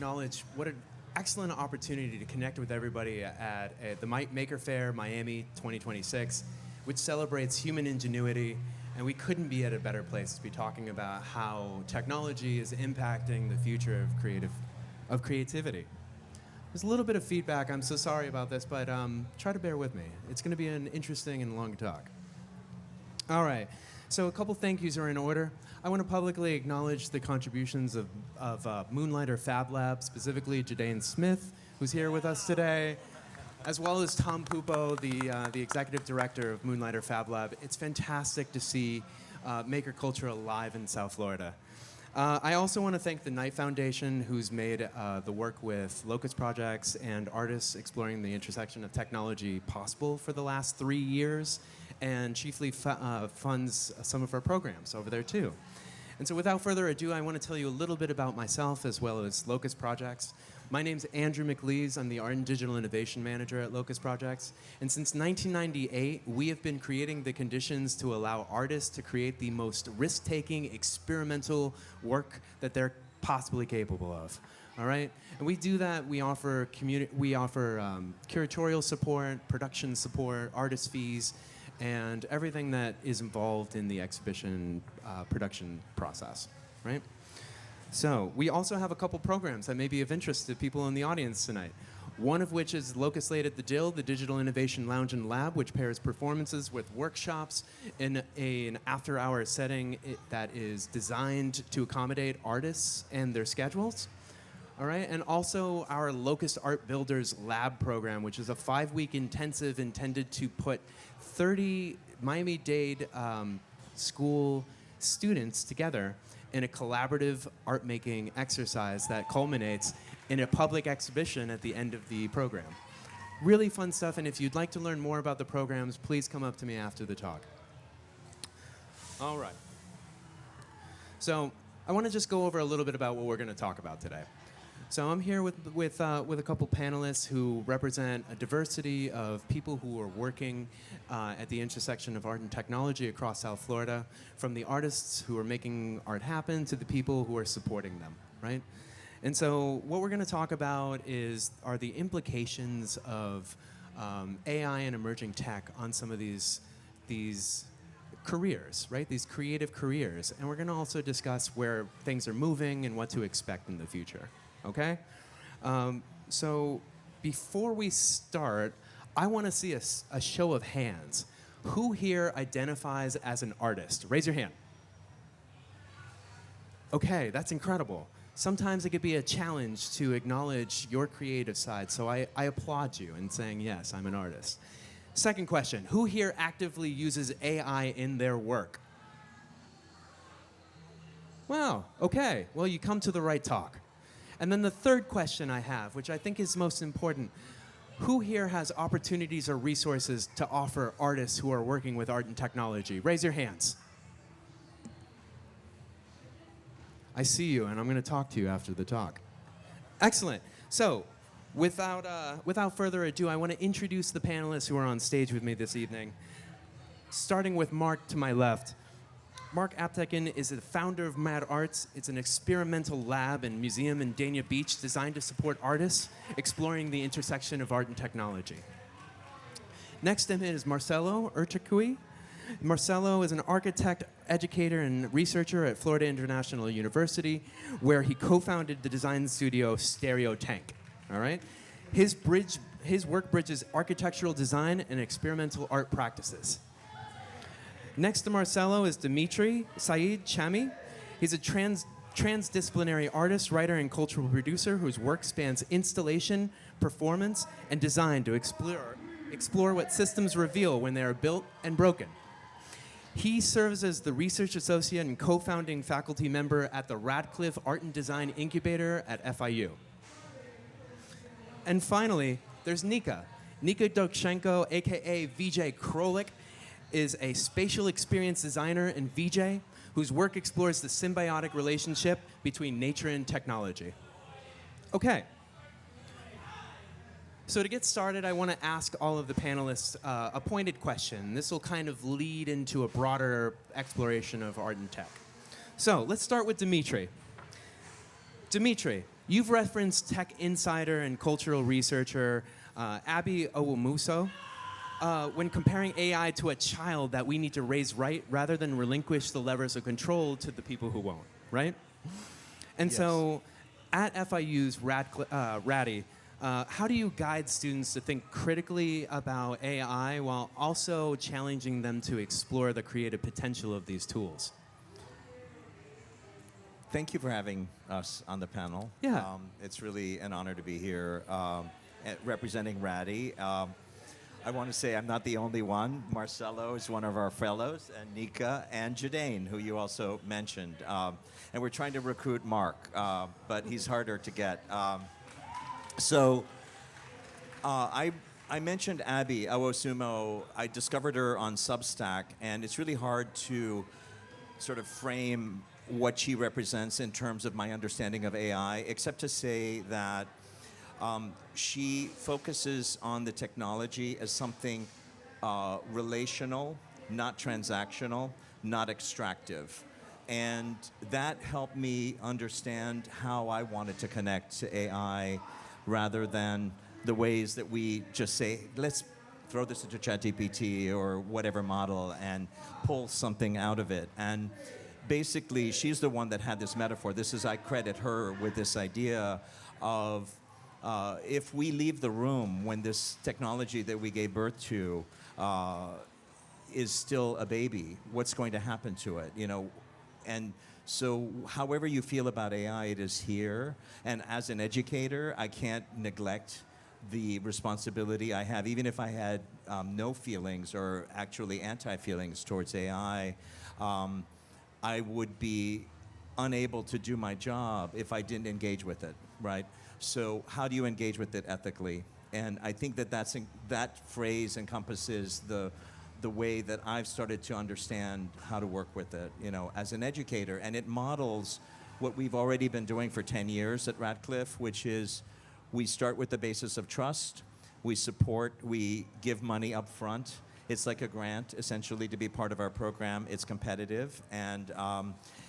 acknowledge what an excellent opportunity to connect with everybody at the Maker Faire Miami 2026, which celebrates human ingenuity. And we couldn't be at a better place to be talking about how technology is impacting the future of creativity. There's a little bit of feedback. I'm so sorry about this, but try to bear with me. It's going to be an interesting and long talk. All right. So a couple thank yous are in order. I want to publicly acknowledge the contributions of Moonlighter FabLab, specifically Jadaine Smith, who's here with us today, as well as Tom Pupo, the executive director of Moonlighter FabLab. It's fantastic to see maker culture alive in South Florida. I also want to thank the Knight Foundation, who's made the work with Locust Projects and artists exploring the intersection of technology possible for the last 3 years, and chiefly funds some of our programs over there too. And so without further ado, I want to tell you a little bit about myself as well as Locust Projects. My name's Andrew McLeese. I'm the Art and Digital Innovation Manager at Locust Projects. And since 1998, we have been creating the conditions to allow artists to create the most risk-taking, experimental work that they're possibly capable of. All right? And we do that. We offer curatorial support, production support, artist fees, and everything that is involved in the exhibition production process, right? So we also have a couple programs that may be of interest to people in the audience tonight. One of which is Locust Late at the Dill, the Digital Innovation Lounge and Lab, which pairs performances with workshops in an after-hour setting that is designed to accommodate artists and their schedules. All right, and also our Locust Art Builders Lab program, which is a 5-week intensive intended to put 30 Miami-Dade school students together in a collaborative art-making exercise that culminates in a public exhibition at the end of the program. Really fun stuff, and if you'd like to learn more about the programs, please come up to me after the talk. All right. So I want to just go over a little bit about what we're going to talk about today. So I'm here with a couple panelists who represent a diversity of people who are working at the intersection of art and technology across South Florida, from the artists who are making art happen to the people who are supporting them, right? And so what we're going to talk about are the implications of AI and emerging tech on some of these careers, right? These creative careers. And we're going to also discuss where things are moving and what to expect in the future. Okay? So before we start, I want to see a show of hands. Who here identifies as an artist? Raise your hand. Okay, that's incredible. Sometimes it could be a challenge to acknowledge your creative side, so I applaud you in saying, yes, I'm an artist. Second question, who here actively uses AI in their work? Wow, okay. Well, you come to the right talk. And then the third question I have, which I think is most important, who here has opportunities or resources to offer artists who are working with art and technology? Raise your hands. I see you, and I'm going to talk to you after the talk. Excellent. So, without further ado, I want to introduce the panelists who are on stage with me this evening. Starting with Mark to my left. Mark Aptekin is the founder of Mad Arts. It's an experimental lab and museum in Dania Beach designed to support artists exploring the intersection of art and technology. Next to him is Marcelo Urchicui. Marcelo is an architect, educator, and researcher at Florida International University, where he co-founded the design studio Stereotank. All right? His work bridges architectural design and experimental art practices. Next to Marcelo is Dimitri Saeed Chami. He's a transdisciplinary artist, writer, and cultural producer whose work spans installation, performance, and design to explore what systems reveal when they are built and broken. He serves as the research associate and co-founding faculty member at the Radcliffe Art and Design Incubator at FIU. And finally, there's Nika. Nika Dokshenko, aka VJ Chrolik, is a spatial experience designer and VJ whose work explores the symbiotic relationship between nature and technology. Okay. So to get started, I want to ask all of the panelists a pointed question. This will kind of lead into a broader exploration of art and tech. So let's start with Dimitri. Dimitri, You've referenced tech insider and cultural researcher Abby Owusu when comparing AI to a child that we need to raise right rather than relinquish the levers of control to the people who won't, right? And Yes. so at FIU's RADI, how do you guide students to think critically about AI while also challenging them to explore the creative potential of these tools? Thank you for having us on the panel. Yeah. It's really an honor to be here representing RADI. I want to say I'm not the only one. Marcelo is one of our fellows, and Nika and Jadane, who you also mentioned. And we're trying to recruit Mark, but he's harder to get. I mentioned Abby Awosumo. I discovered her on Substack, and it's really hard to sort of frame what she represents in terms of my understanding of AI, except to say that she focuses on the technology as something relational, not transactional, not extractive. And that helped me understand how I wanted to connect to AI rather than the ways that we just say, let's throw this into ChatGPT or whatever model and pull something out of it. And basically, she's the one that had this metaphor. I credit her with this idea of if we leave the room when this technology that we gave birth to is still a baby, what's going to happen to it? And so however you feel about AI, it is here. And as an educator, I can't neglect the responsibility I have, even if I had no feelings or actually anti-feelings towards AI. I would be unable to do my job if I didn't engage with it, right? So how do you engage with it ethically? And I think that phrase encompasses the way that I've started to understand how to work with it, as an educator. And it models what we've already been doing for 10 years at Radcliffe, which is we start with the basis of trust, we support, we give money up front. It's like a grant, essentially, to be part of our program. It's competitive, and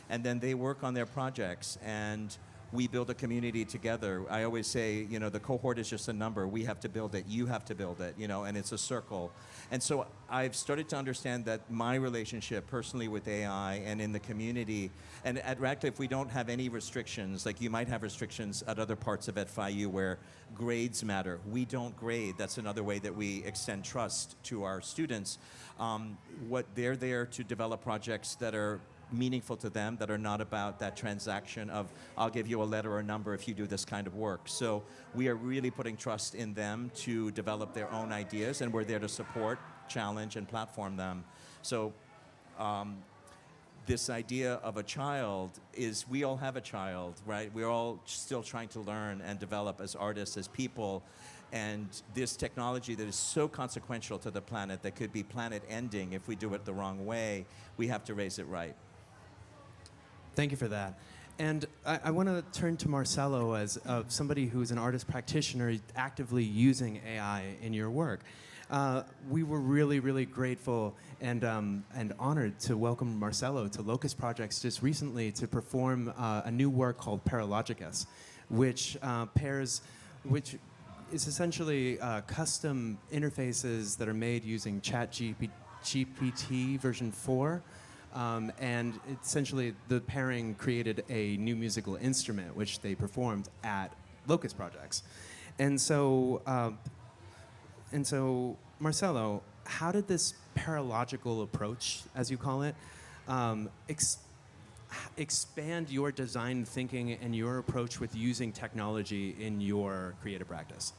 then they work on their projects, and we build a community together. I always say, the cohort is just a number. We have to build it. You have to build it, and it's a circle. And so I've started to understand that my relationship personally with AI and in the community, and at Radcliffe, we don't have any restrictions. Like you might have restrictions at other parts of FIU where grades matter. We don't grade. That's another way that we extend trust to our students. What they're there to develop projects that are meaningful to them, that are not about that transaction of I'll give you a letter or a number if you do this kind of work. So we are really putting trust in them to develop their own ideas, and we're there to support, challenge, and platform them. So this idea of a child is, we all have a child, right? We're all still trying to learn and develop as artists, as people. And this technology that is so consequential to the planet, that could be planet ending if we do it the wrong way, we have to raise it right. Thank you for that. And I want to turn to Marcelo as somebody who's an artist practitioner actively using AI in your work. We were really, really grateful and honored to welcome Marcelo to Locust Projects just recently to perform a new work called Paralogicus, which is essentially custom interfaces that are made using ChatGPT version 4. And essentially, the pairing created a new musical instrument, which they performed at Locust Projects. And so, Marcelo, how did this paralogical approach, as you call it, expand your design thinking and your approach with using technology in your creative practice?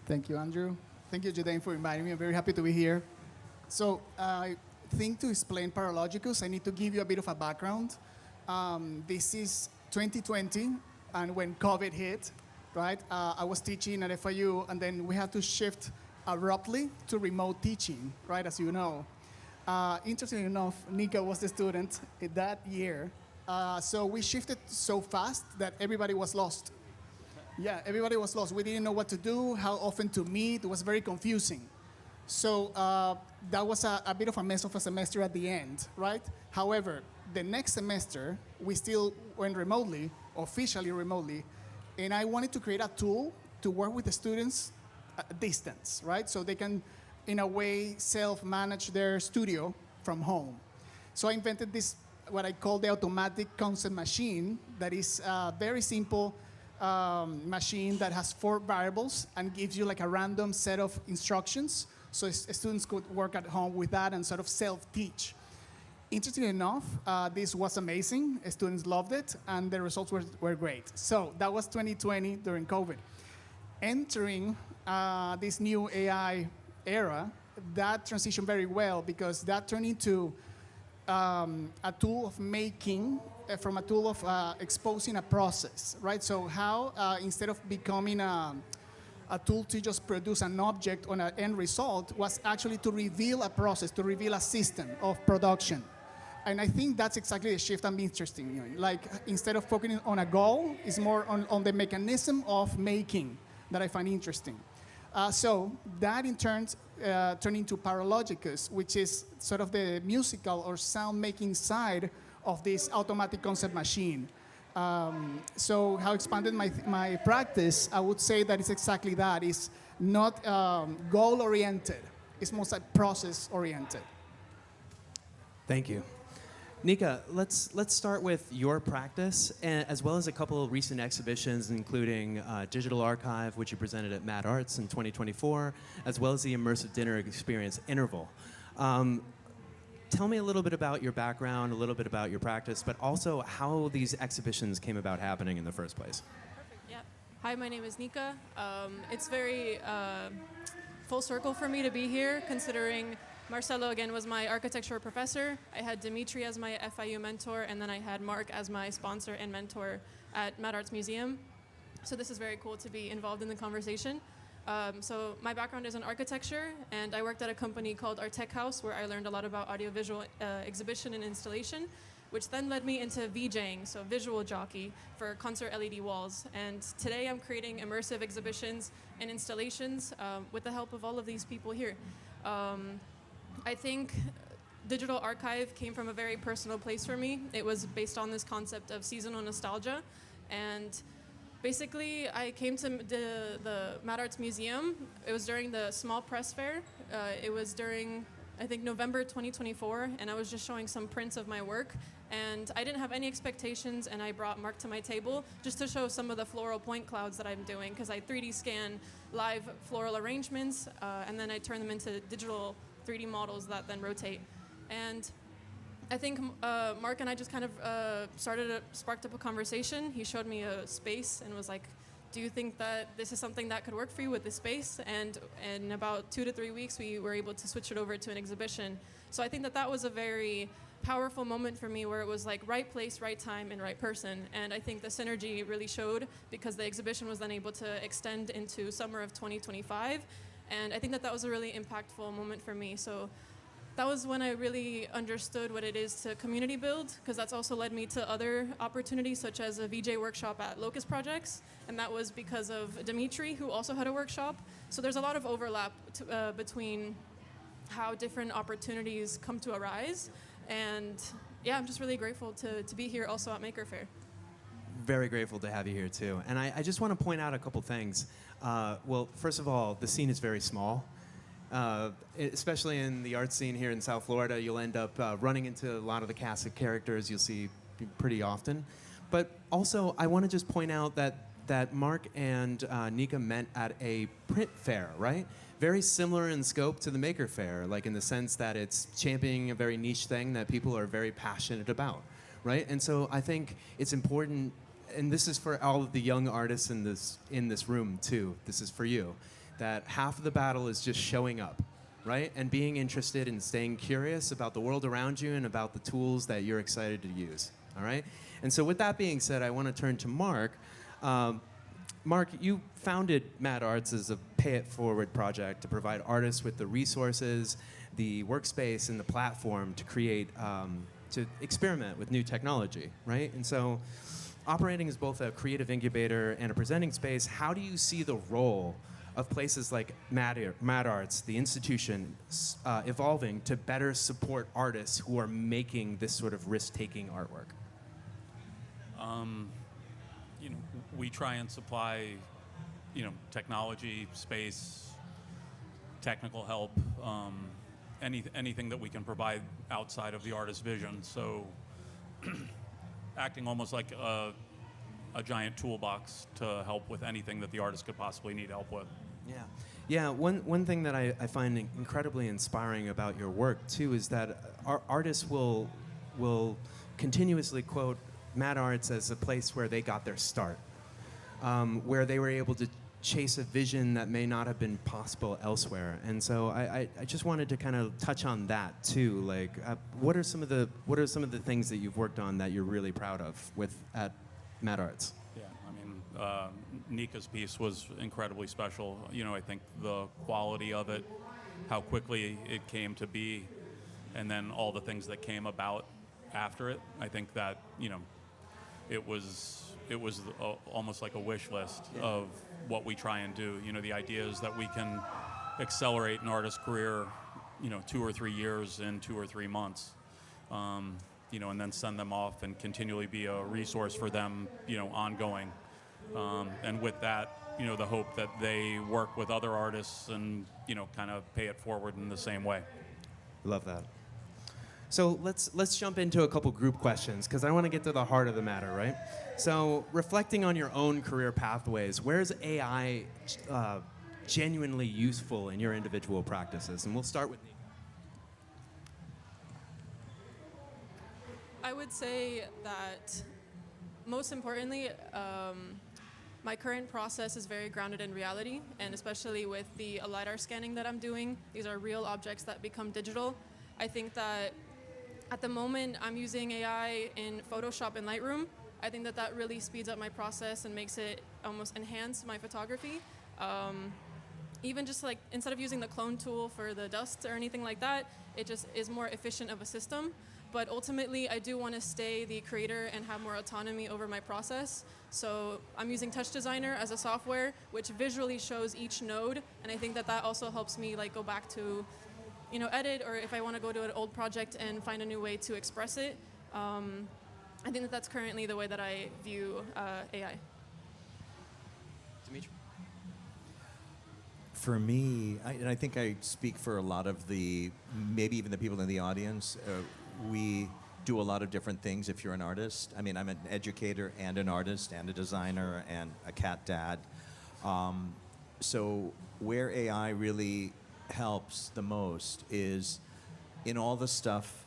Thank you, Andrew. Thank you, Jadane, for inviting me. I'm very happy to be here. So I think to explain Paralogicus, I need to give you a bit of a background. This is 2020, and when COVID hit, right, I was teaching at FIU, and then we had to shift abruptly to remote teaching, right, as you know. Interestingly enough, Nika was the student in that year. So we shifted so fast that everybody was lost. Yeah, everybody was lost. We didn't know what to do, how often to meet. It was very confusing. So that was a bit of a mess of a semester at the end, right? However, the next semester, we still went remotely, officially remotely, And I wanted to create a tool to work with the students at distance, right? So they can, in a way, self-manage their studio from home. So I invented this, what I call the automatic concept machine, that is a very simple machine that has 4 variables and gives you like a random set of instructions. So students could work at home with that and sort of self-teach. Interestingly enough, this was amazing. Students loved it, and the results were great. So that was 2020 during COVID. Entering this new AI era, that transitioned very well because that turned into a tool of making from a tool of exposing a process, right? So how, instead of becoming a tool to just produce an object on an end result, was actually to reveal a process, to reveal a system of production. And I think that's exactly the shift I'm interested in. Like, instead of focusing on a goal, it's more on the mechanism of making that I find interesting. So that in turn turned into Paralogicus, which is sort of the musical or sound-making side of this automatic concept machine. So how expanded my practice, I would say that it's exactly that. It's not goal-oriented. It's more like process-oriented. Thank you. Nika, let's start with your practice, as well as a couple of recent exhibitions, including Digital Archive, which you presented at Mad Arts in 2024, as well as the immersive dinner experience Interval. Tell me a little bit about your background, a little bit about your practice, but also how these exhibitions came about happening in the first place. Perfect, yeah. Hi, my name is Nika. It's very full circle for me to be here, considering Marcelo, again, was my architecture professor. I had Dimitri as my FIU mentor, and then I had Mark as my sponsor and mentor at Mad Arts Museum. So this is very cool to be involved in the conversation. So my background is in architecture, and I worked at a company called Art Tech House, where I learned a lot about audiovisual exhibition and installation, which then led me into VJing, so visual jockey for concert LED walls. And today I'm creating immersive exhibitions and installations with the help of all of these people here. I think Digital Archive came from a very personal place for me. It was based on this concept of seasonal nostalgia. And basically, I came to the Mad Arts Museum. It was during the Small Press Fair. It was during, I think, November 2024, and I was just showing some prints of my work. And I didn't have any expectations, and I brought Mark to my table just to show some of the floral point clouds that I'm doing, because I 3D scan live floral arrangements, and then I turn them into digital 3D models that then rotate. And I think Mark and I just kind of sparked up a conversation. He showed me a space and was like, do you think that this is something that could work for you with this space? And in about 2 to 3 weeks, we were able to switch it over to an exhibition. So I think that that was a very powerful moment for me, where it was like right place, right time, and right person. And I think the synergy really showed, because the exhibition was then able to extend into summer of 2025. And I think that that was a really impactful moment for me. So that was when I really understood what it is to community build, because that's also led me to other opportunities, such as a VJ workshop at Locust Projects. And that was because of Dimitri, who also had a workshop. So there's a lot of overlap between how different opportunities come to arise. And yeah, I'm just really grateful to be here also at Maker Faire. Very grateful to have you here, too. And I just want to point out a couple things. Well, first of all, the scene is very small. Especially in the art scene here in South Florida, you'll end up running into a lot of the cast of characters you'll see pretty often. But also, I want to just point out that Mark and Nika met at a print fair, right? Very similar in scope to the Maker Faire, like in the sense that it's championing a very niche thing that people are very passionate about, right? And so I think it's important, and this is for all of the young artists in this room too. This is for you, that half of the battle is just showing up, right? And being interested and staying curious about the world around you and about the tools that you're excited to use, all right? And so with that being said, I want to turn to Mark. Mark, you founded Mad Arts as a pay-it-forward project to provide artists with the resources, the workspace, and the platform to create, to experiment with new technology, right? And so operating as both a creative incubator and a presenting space, how do you see the role of places like Mad Arts, the institution, evolving to better support artists who are making this sort of risk-taking artwork? we try and supply, technology, space, technical help, anything that we can provide outside of the artist's vision. So acting almost like a giant toolbox to help with anything that the artist could possibly need help with. Yeah. Yeah, one thing that I find incredibly inspiring about your work, too, is that artists will continuously quote Mad Arts as a place where they got their start, where they were able to chase a vision that may not have been possible elsewhere. And so I just wanted to kind of touch on that, too. Like, what are some of the things that you've worked on that you're really proud of at Mad Arts? Yeah, I mean, Nika's piece was incredibly special. I think the quality of it, how quickly it came to be, and then all the things that came about after it. I think that, it was almost like a wish list of what we try and do. The idea is that we can accelerate an artist's career, 2 or 3 years in 2 or 3 months. And then send them off and continually be a resource for them, ongoing. And with that, the hope that they work with other artists and, kind of pay it forward in the same way. Love that. So let's jump into a couple group questions, because I want to get to the heart of the matter, right? So reflecting on your own career pathways, where's AI genuinely useful in your individual practices? And we'll start with Nika. I would say that most importantly, my current process is very grounded in reality, and especially with the LiDAR scanning that I'm doing, these are real objects that become digital. I think that at the moment I'm using AI in Photoshop and Lightroom. I think that really speeds up my process and makes it almost enhance my photography. Even just like instead of using the clone tool for the dust or anything like that, it just is more efficient of a system. But ultimately, I do want to stay the creator and have more autonomy over my process. So I'm using Touch Designer as a software, which visually shows each node. And I think that also helps me like go back to, edit, or if I want to go to an old project and find a new way to express it. I think that's currently the way that I view AI. Dimitri? For me, and I think I speak for a lot of maybe even the people in the audience, we do a lot of different things if you're an artist. I mean, I'm an educator and an artist and a designer and a cat dad. So where AI really helps the most is in all the stuff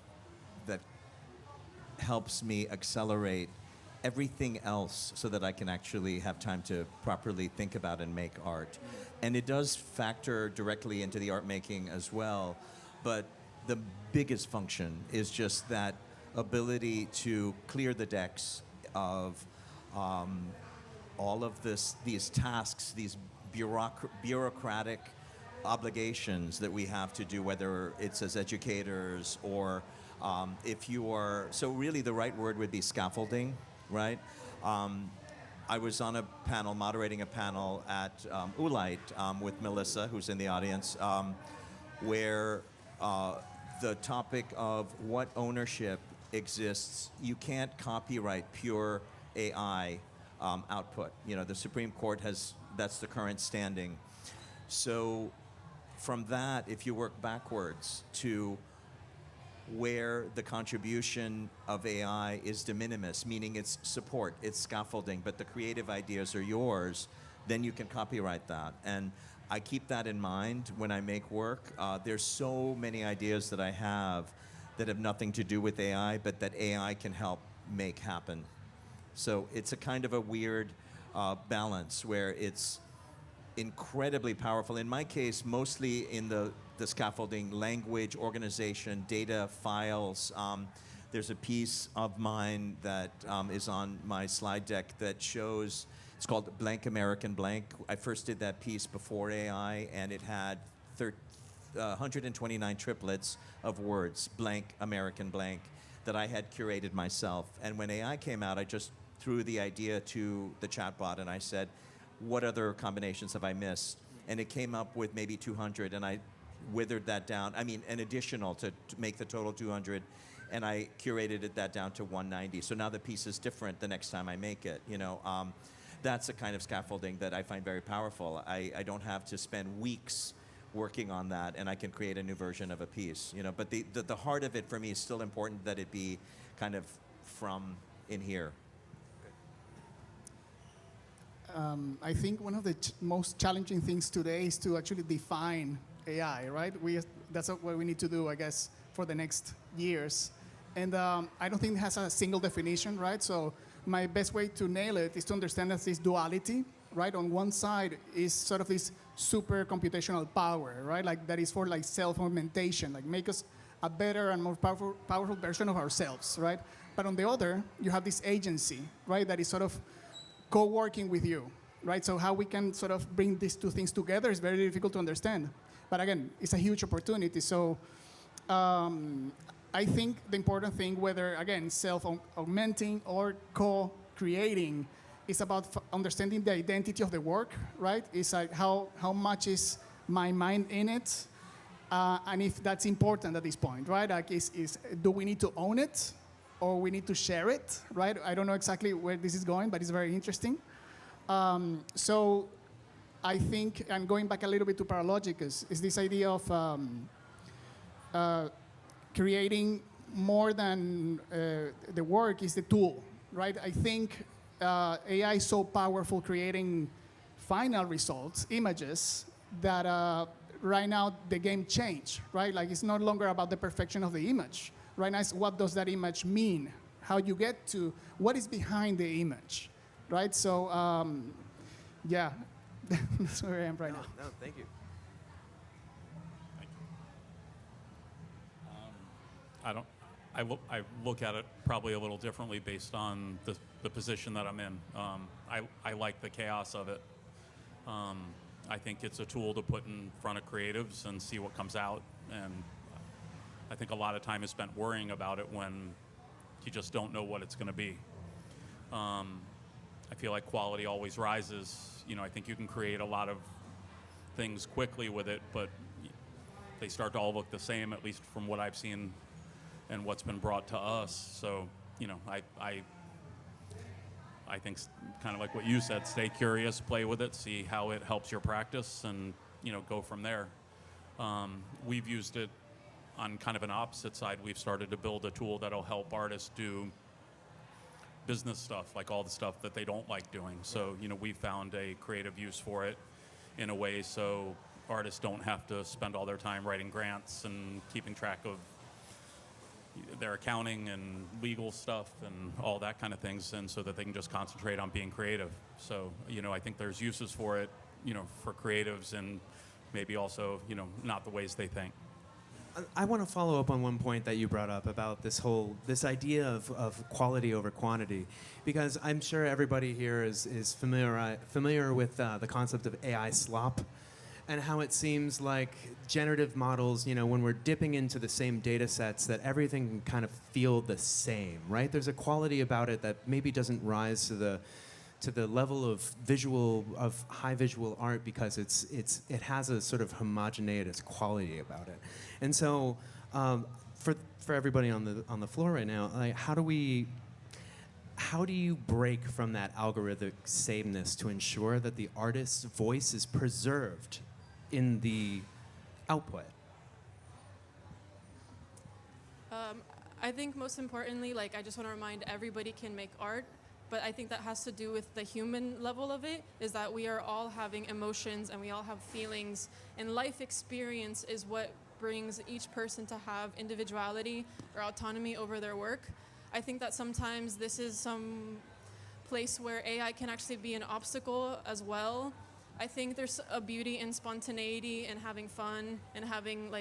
that helps me accelerate everything else so that I can actually have time to properly think about and make art. And it does factor directly into the art making as well, but the biggest function is just that ability to clear the decks of all of these tasks, these bureaucratic obligations that we have to do, whether it's as educators or if you are, so really the right word would be scaffolding, right? I was on a panel, moderating a panel at Ulite with Melissa, who's in the audience, where the topic of what ownership exists. You can't copyright pure AI output. The Supreme Court that's the current standing. So from that, if you work backwards to where the contribution of AI is de minimis, meaning it's support, it's scaffolding, but the creative ideas are yours, then you can copyright that. And I keep that in mind when I make work. There's so many ideas that I have that have nothing to do with AI, but that AI can help make happen. So it's a kind of a weird balance where it's incredibly powerful. In my case, mostly in the scaffolding, language, organization, data, files. There's a piece of mine that is on my slide deck that shows, it's called Blank American Blank. I first did that piece before AI, and it had 129 triplets of words, blank American blank, that I had curated myself. And when AI came out, I just threw the idea to the chatbot, and I said, what other combinations have I missed? And it came up with maybe 200, and I withered that down. I mean, an additional to make the total 200. and I curated that down to 190. So now the piece is different the next time I make it. That's a kind of scaffolding that I find very powerful. I don't have to spend weeks working on that, and I can create a new version of a piece. But the heart of it for me is still important, that it be kind of from in here. I think one of the most challenging things today is to actually define AI, right? That's what we need to do, I guess, for the next years. And I don't think it has a single definition, right? So my best way to nail it is to understand that this duality, right? On one side is sort of this super computational power, right? Like that is for like self-augmentation, like make us a better and more powerful version of ourselves, right? But on the other, you have this agency, right? That is sort of co-working with you, right? So how we can sort of bring these two things together is very difficult to understand. But again, it's a huge opportunity. So I think the important thing, whether, again, self-augmenting or co-creating, is about understanding the identity of the work, right? It's like how much is my mind in it, and if that's important at this point, right? Like, do we need to own it, or we need to share it, right? I don't know exactly where this is going, but it's very interesting. So I think, and going back a little bit to Paralogicus, is this idea of creating more than the work is the tool, right? I think AI is so powerful creating final results, images, that right now the game changed, right? Like it's no longer about the perfection of the image. Right now it's what does that image mean? How you get to, what is behind the image, right? So, yeah, that's where I am right now. No, thank you. I look at it probably a little differently based on the position that I'm in. I like the chaos of it. I think it's a tool to put in front of creatives and see what comes out. And I think a lot of time is spent worrying about it when you just don't know what it's going to be. I feel like quality always rises. I think you can create a lot of things quickly with it, but they start to all look the same, at least from what I've seen and what's been brought to us. So, I think kind of like what you said, stay curious, play with it, see how it helps your practice, and, go from there. We've used it on kind of an opposite side. We've started to build a tool that'll help artists do business stuff, like all the stuff that they don't like doing. So, we found a creative use for it in a way so artists don't have to spend all their time writing grants and keeping track of their accounting and legal stuff and all that kind of things, and so that they can just concentrate on being creative. So, I think there's uses for it, for creatives, and maybe also, not the ways they think. I want to follow up on one point that you brought up about this idea of quality over quantity, because I'm sure everybody here is familiar with the concept of AI slop, and how it seems like generative models, when we're dipping into the same data sets, that everything can kind of feel the same, right? There's a quality about it that maybe doesn't rise to the level of high visual art, because it has a sort of homogeneous quality about it. And so for everybody on the floor right now, like, how do you break from that algorithmic sameness to ensure that the artist's voice is preserved in the output? I think most importantly, I just want to remind everybody can make art, but I think that has to do with the human level of it, is that we are all having emotions and we all have feelings, and life experience is what brings each person to have individuality or autonomy over their work. I think that sometimes this is some place where AI can actually be an obstacle as well. I think there's a beauty in spontaneity and having fun and having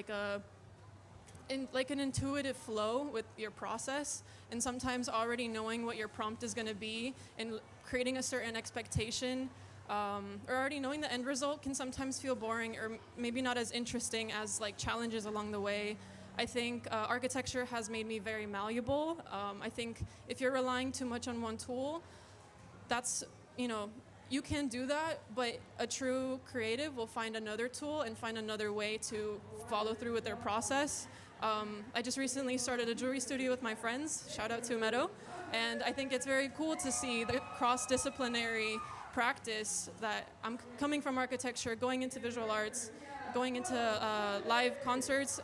an intuitive flow with your process, and sometimes already knowing what your prompt is going to be and creating a certain expectation, or already knowing the end result can sometimes feel boring or maybe not as interesting as challenges along the way. I think architecture has made me very malleable. I think if you're relying too much on one tool, that's, you can do that, but a true creative will find another tool and find another way to follow through with their process. I just recently started a jewelry studio with my friends. Shout out to Meadow. And I think it's very cool to see the cross-disciplinary practice that I'm coming from architecture, going into visual arts, going into live concerts.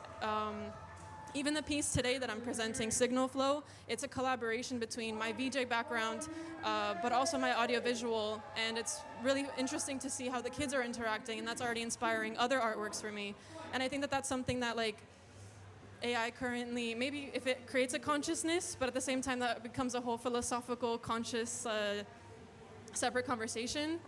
Even the piece today that I'm presenting, Signal Flow, it's a collaboration between my VJ background, but also my audiovisual, and it's really interesting to see how the kids are interacting, and that's already inspiring other artworks for me. And I think that that's something that, like, AI currently, maybe if it creates a consciousness, but at the same time that becomes a whole philosophical, conscious, separate conversation.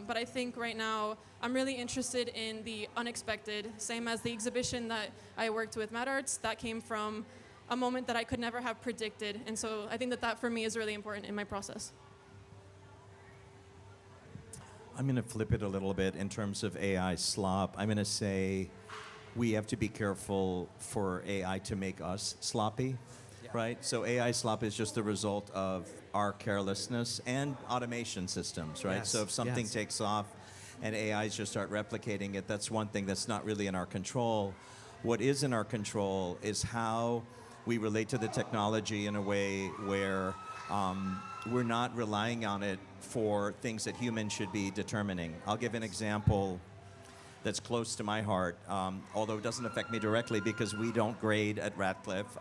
But I think right now I'm really interested in the unexpected, same as the exhibition that I worked with Mad Arts. That came from a moment that I could never have predicted. And so I think that that for me is really important in my process. I'm going to flip it a little bit in terms of AI slop. I'm going to say we have to be careful for AI to make us sloppy, right? So AI slop is just the result of our carelessness and automation systems, right? Yes, So if something yes. takes off and AIs just start replicating it, that's one thing that's not really in our control. What is in our control is how we relate to the technology in a way where we're not relying on it for things that humans should be determining. I'll give an example that's close to my heart, although it doesn't affect me directly because we don't grade at Radcliffe.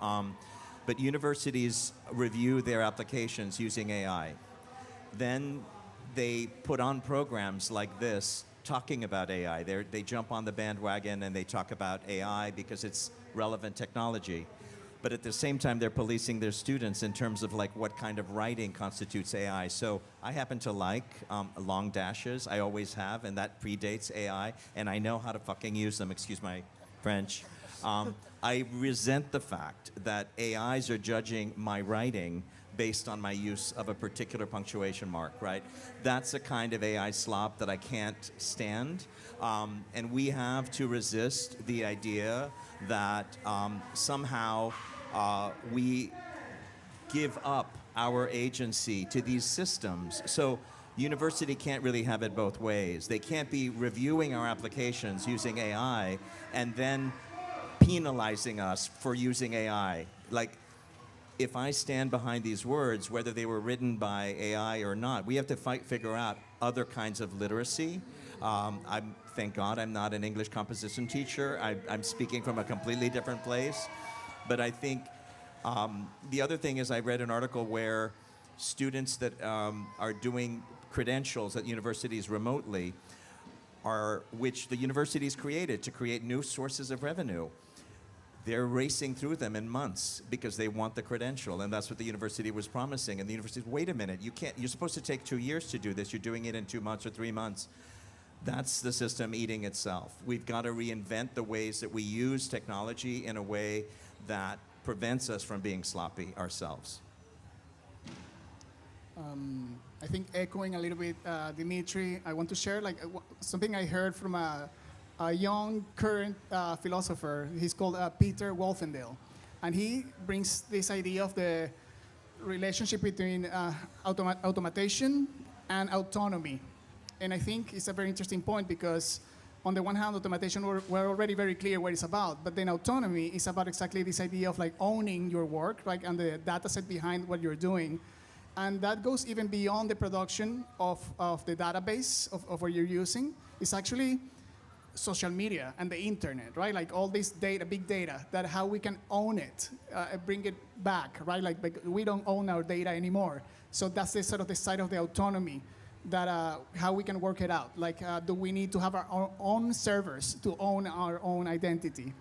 But universities review their applications using AI. Then they put on programs like this talking about AI. They jump on the bandwagon and they talk about AI because it's relevant technology. But at the same time, they're policing their students in terms of like what kind of writing constitutes AI. So I happen to like long dashes. I always have, and that predates AI. And I know how to fucking use them. Excuse my French. I resent the fact that AIs are judging my writing based on my use of a particular punctuation mark, right? That's a kind of AI slop that I can't stand. And we have to resist the idea that somehow we give up our agency to these systems. So university can't really have it both ways. They can't be reviewing our applications using AI and then penalizing us for using AI. Like, if I stand behind these words, whether they were written by AI or not, we have to figure out other kinds of literacy. Thank God I'm not an English composition teacher. I'm speaking from a completely different place. But I think the other thing is I read an article where students that are doing credentials at universities remotely, which the universities created to create new sources of revenue. They're racing through them in months because they want the credential, and that's what the university was promising. And the university said, wait a minute, you're supposed to take 2 years to do this. You're doing it in 2 months or 3 months. That's the system eating itself. We've got to reinvent the ways that we use technology in a way that prevents us from being sloppy ourselves. I think echoing a little bit, Dimitri, I want to share something I heard from a young current philosopher. He's called Peter Wolfendale. And he brings this idea of the relationship between automation and autonomy. And I think it's a very interesting point because on the one hand, automation, we're already very clear what it's about, but then autonomy is about exactly this idea of like owning your work, right, and the data set behind what you're doing. And that goes even beyond the production of the database of what you're using. It's actually social media and the internet, right? Like all this data, big data, that how we can own it, bring it back, right? Like we don't own our data anymore. So that's the sort of the side of the autonomy that how we can work it out. Like, do we need to have our own servers to own our own identity?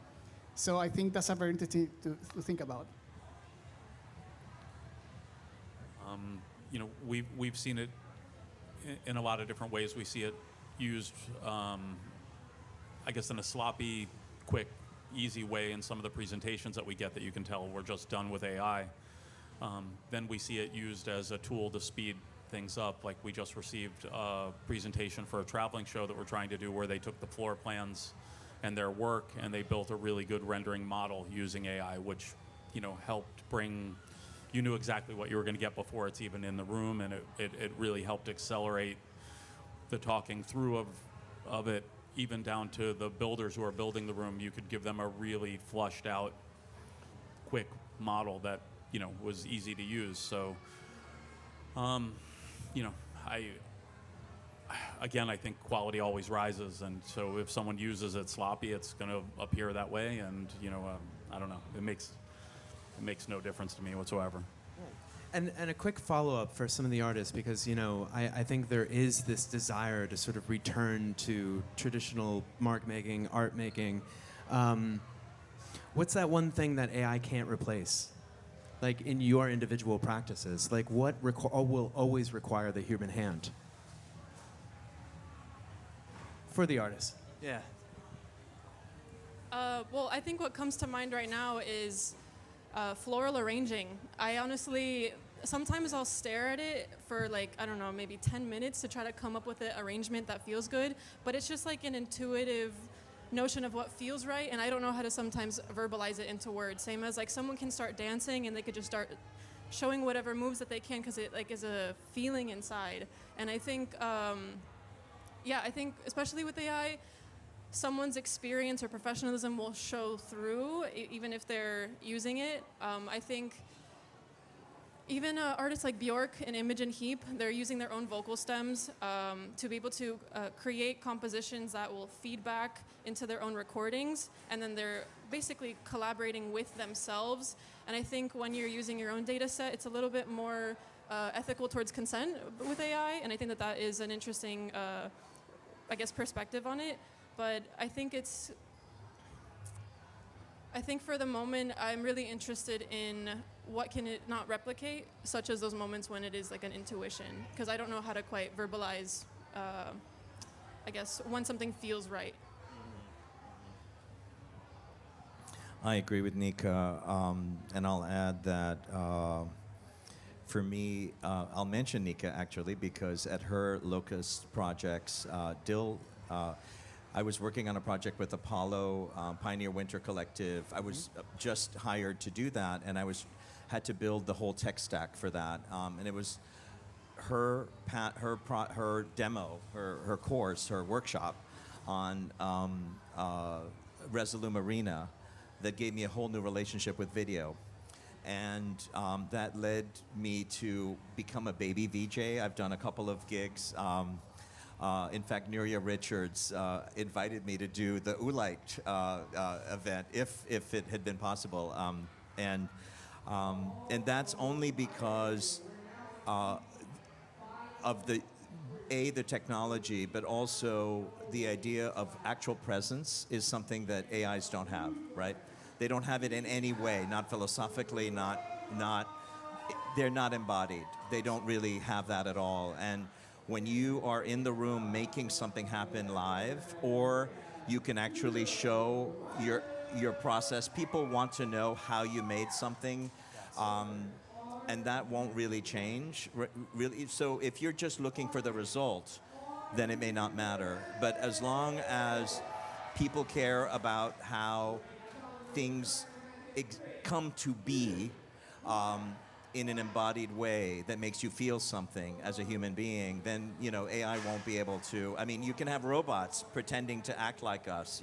So I think that's a very interesting to think about. We've seen it in a lot of different ways. We see it used, I guess, in a sloppy, quick, easy way in some of the presentations that we get that you can tell were just done with AI. Then we see it used as a tool to speed things up. Like we just received a presentation for a traveling show that we're trying to do where they took the floor plans and their work and they built a really good rendering model using AI, which helped bring. You knew exactly what you were going to get before it's even in the room, and it really helped accelerate the talking through of it, even down to the builders who are building the room. You could give them a really flushed out quick model that was easy to use. So, I think quality always rises, and so if someone uses it sloppy, it's going to appear that way, and I don't know. It makes no difference to me whatsoever. And a quick follow-up for some of the artists, because I think there is this desire to sort of return to traditional mark making, art making. What's that one thing that AI can't replace? Like in your individual practices, like what will always require the human hand? For the artist. Yeah. Well, I think what comes to mind right now is floral arranging. I honestly, sometimes I'll stare at it for like, I don't know, maybe 10 minutes to try to come up with an arrangement that feels good, but it's just like an intuitive notion of what feels right, and I don't know how to sometimes verbalize it into words. Same as like someone can start dancing and they could just start showing whatever moves that they can because it like is a feeling inside. And I think, I think especially with AI, someone's experience or professionalism will show through even if they're using it. I think even artists like Bjork and Imogen Heap, they're using their own vocal stems to be able to create compositions that will feed back into their own recordings, and then they're basically collaborating with themselves. And I think when you're using your own data set, it's a little bit more ethical towards consent with AI, and I think that is an interesting, perspective on it. But I think for the moment, I'm really interested in what can it not replicate, such as those moments when it is like an intuition, because I don't know how to quite verbalize, when something feels right. I agree with Nika, and I'll add that for me, I'll mention Nika actually because at her Locust Projects, I was working on a project with Apollo, Pioneer Winter Collective. I was just hired to do that, and had to build the whole tech stack for that. And it was her demo, her course, her workshop on Resolume Arena that gave me a whole new relationship with video. And that led me to become a baby VJ. I've done a couple of gigs. In fact, Nuria Richards invited me to do the Moonlighter event if it had been possible, and that's only because of the technology, but also the idea of actual presence is something that AIs don't have, right? They don't have it in any way, not philosophically, they're not embodied. They don't really have that at all. And when you are in the room making something happen live, or you can actually show your process, people want to know how you made something, and that won't really change. Really, so if you're just looking for the result, then it may not matter. But as long as people care about how things come to be in an embodied way that makes you feel something as a human being, then AI won't be able to. I mean, you can have robots pretending to act like us,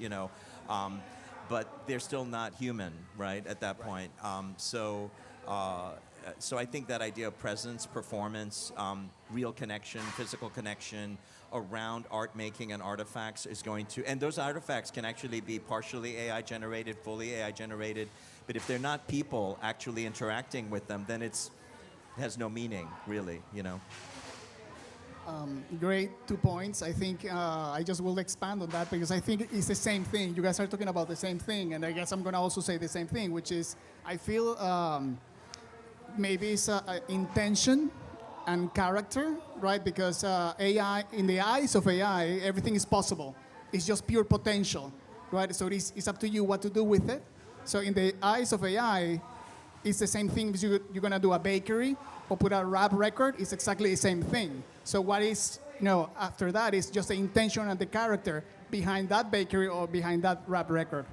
but they're still not human, right? At that point, so I think that idea of presence, performance, real connection, physical connection around art making and artifacts is going to, and those artifacts can actually be partially AI generated, fully AI generated, but if they're not people actually interacting with them, then it has no meaning, really, Great 2 points. I think I just will expand on that because I think it's the same thing. You guys are talking about the same thing, and I guess I'm going to also say the same thing, which is I feel maybe it's intention and character, right? Because AI, in the eyes of AI, everything is possible. It's just pure potential, right? So it's up to you what to do with it. So in the eyes of AI, it's the same thing. You're going to do a bakery or put a rap record. It's exactly the same thing. So what is, after that is just the intention and the character behind that bakery or behind that rap record.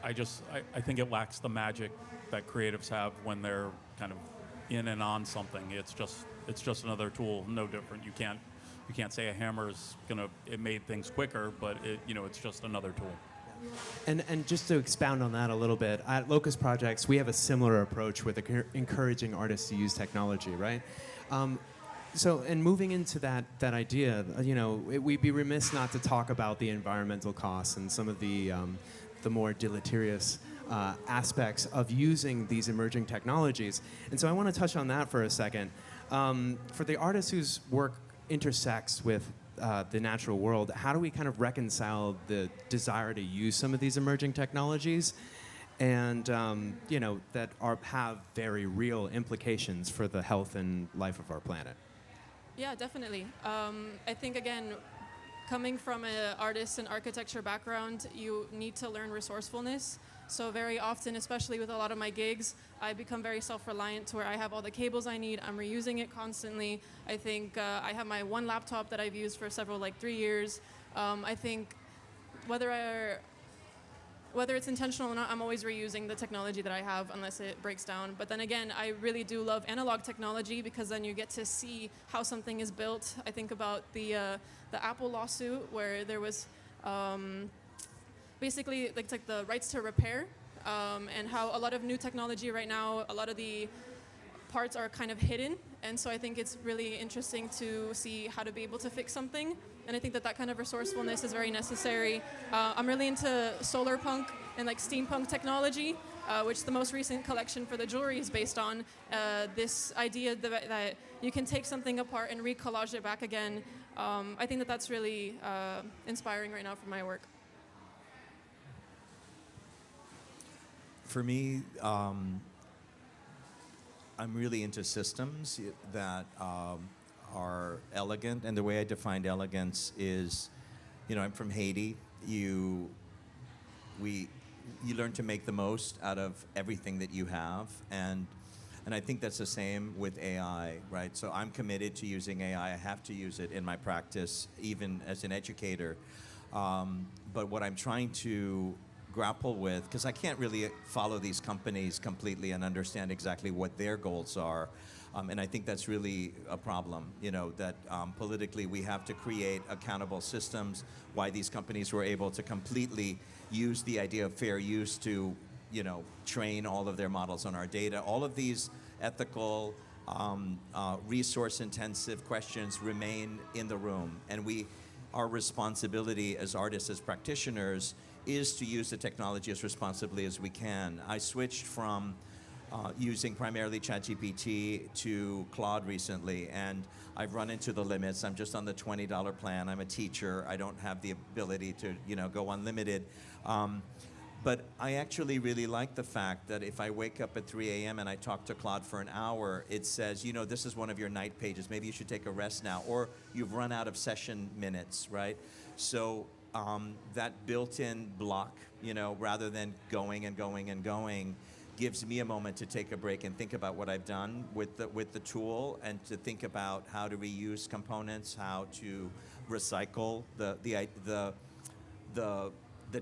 I think it lacks the magic that creatives have when they're kind of in and on something. It's just another tool, no different. You can't say a hammer is it made things quicker, but it's just another tool. And just to expound on that a little bit, at Locust Projects, we have a similar approach with encouraging artists to use technology, right? So, and moving into that idea, we'd be remiss not to talk about the environmental costs and some of the more deleterious aspects of using these emerging technologies. And so I want to touch on that for a second. For the artists whose work intersects with the natural world, how do we kind of reconcile the desire to use some of these emerging technologies and that have very real implications for the health and life of our planet? Yeah, definitely. I think, again, coming from an artist and architecture background, you need to learn resourcefulness. So very often, especially with a lot of my gigs, I become very self-reliant to where I have all the cables I need. I'm reusing it constantly. I think I have my one laptop that I've used for several, 3 years. I think whether it's intentional or not, I'm always reusing the technology that I have unless it breaks down. But then again, I really do love analog technology because then you get to see how something is built. I think about the Apple lawsuit where there was basically like the rights to repair and how a lot of new technology right now, a lot of the parts are kind of hidden. And so I think it's really interesting to see how to be able to fix something. And I think that kind of resourcefulness is very necessary. I'm really into solar punk and steampunk technology, which the most recent collection for the jewelry is based on. This idea that you can take something apart and recollage it back again. I think that's really inspiring right now for my work. For me, I'm really into systems that are elegant, and the way I define elegance is, I'm from Haiti. You learn to make the most out of everything that you have, and I think that's the same with AI, right? So I'm committed to using AI. I have to use it in my practice, even as an educator. But what I'm trying to grapple with, because I can't really follow these companies completely and understand exactly what their goals are. And I think that's really a problem, that politically we have to create accountable systems, why these companies were able to completely use the idea of fair use to, train all of their models on our data. All of these ethical, resource-intensive questions remain in the room. And our responsibility as artists, as practitioners, is to use the technology as responsibly as we can. I switched from using primarily ChatGPT to Claude recently, and I've run into the limits. I'm just on the $20 plan. I'm a teacher. I don't have the ability to, go unlimited. But I actually really like the fact that if I wake up at 3 a.m. and I talk to Claude for an hour, it says, this is one of your night pages. Maybe you should take a rest now. Or you've run out of session minutes, right? So that built-in block, rather than going and going and going, gives me a moment to take a break and think about what I've done with the tool, and to think about how to reuse components, how to recycle the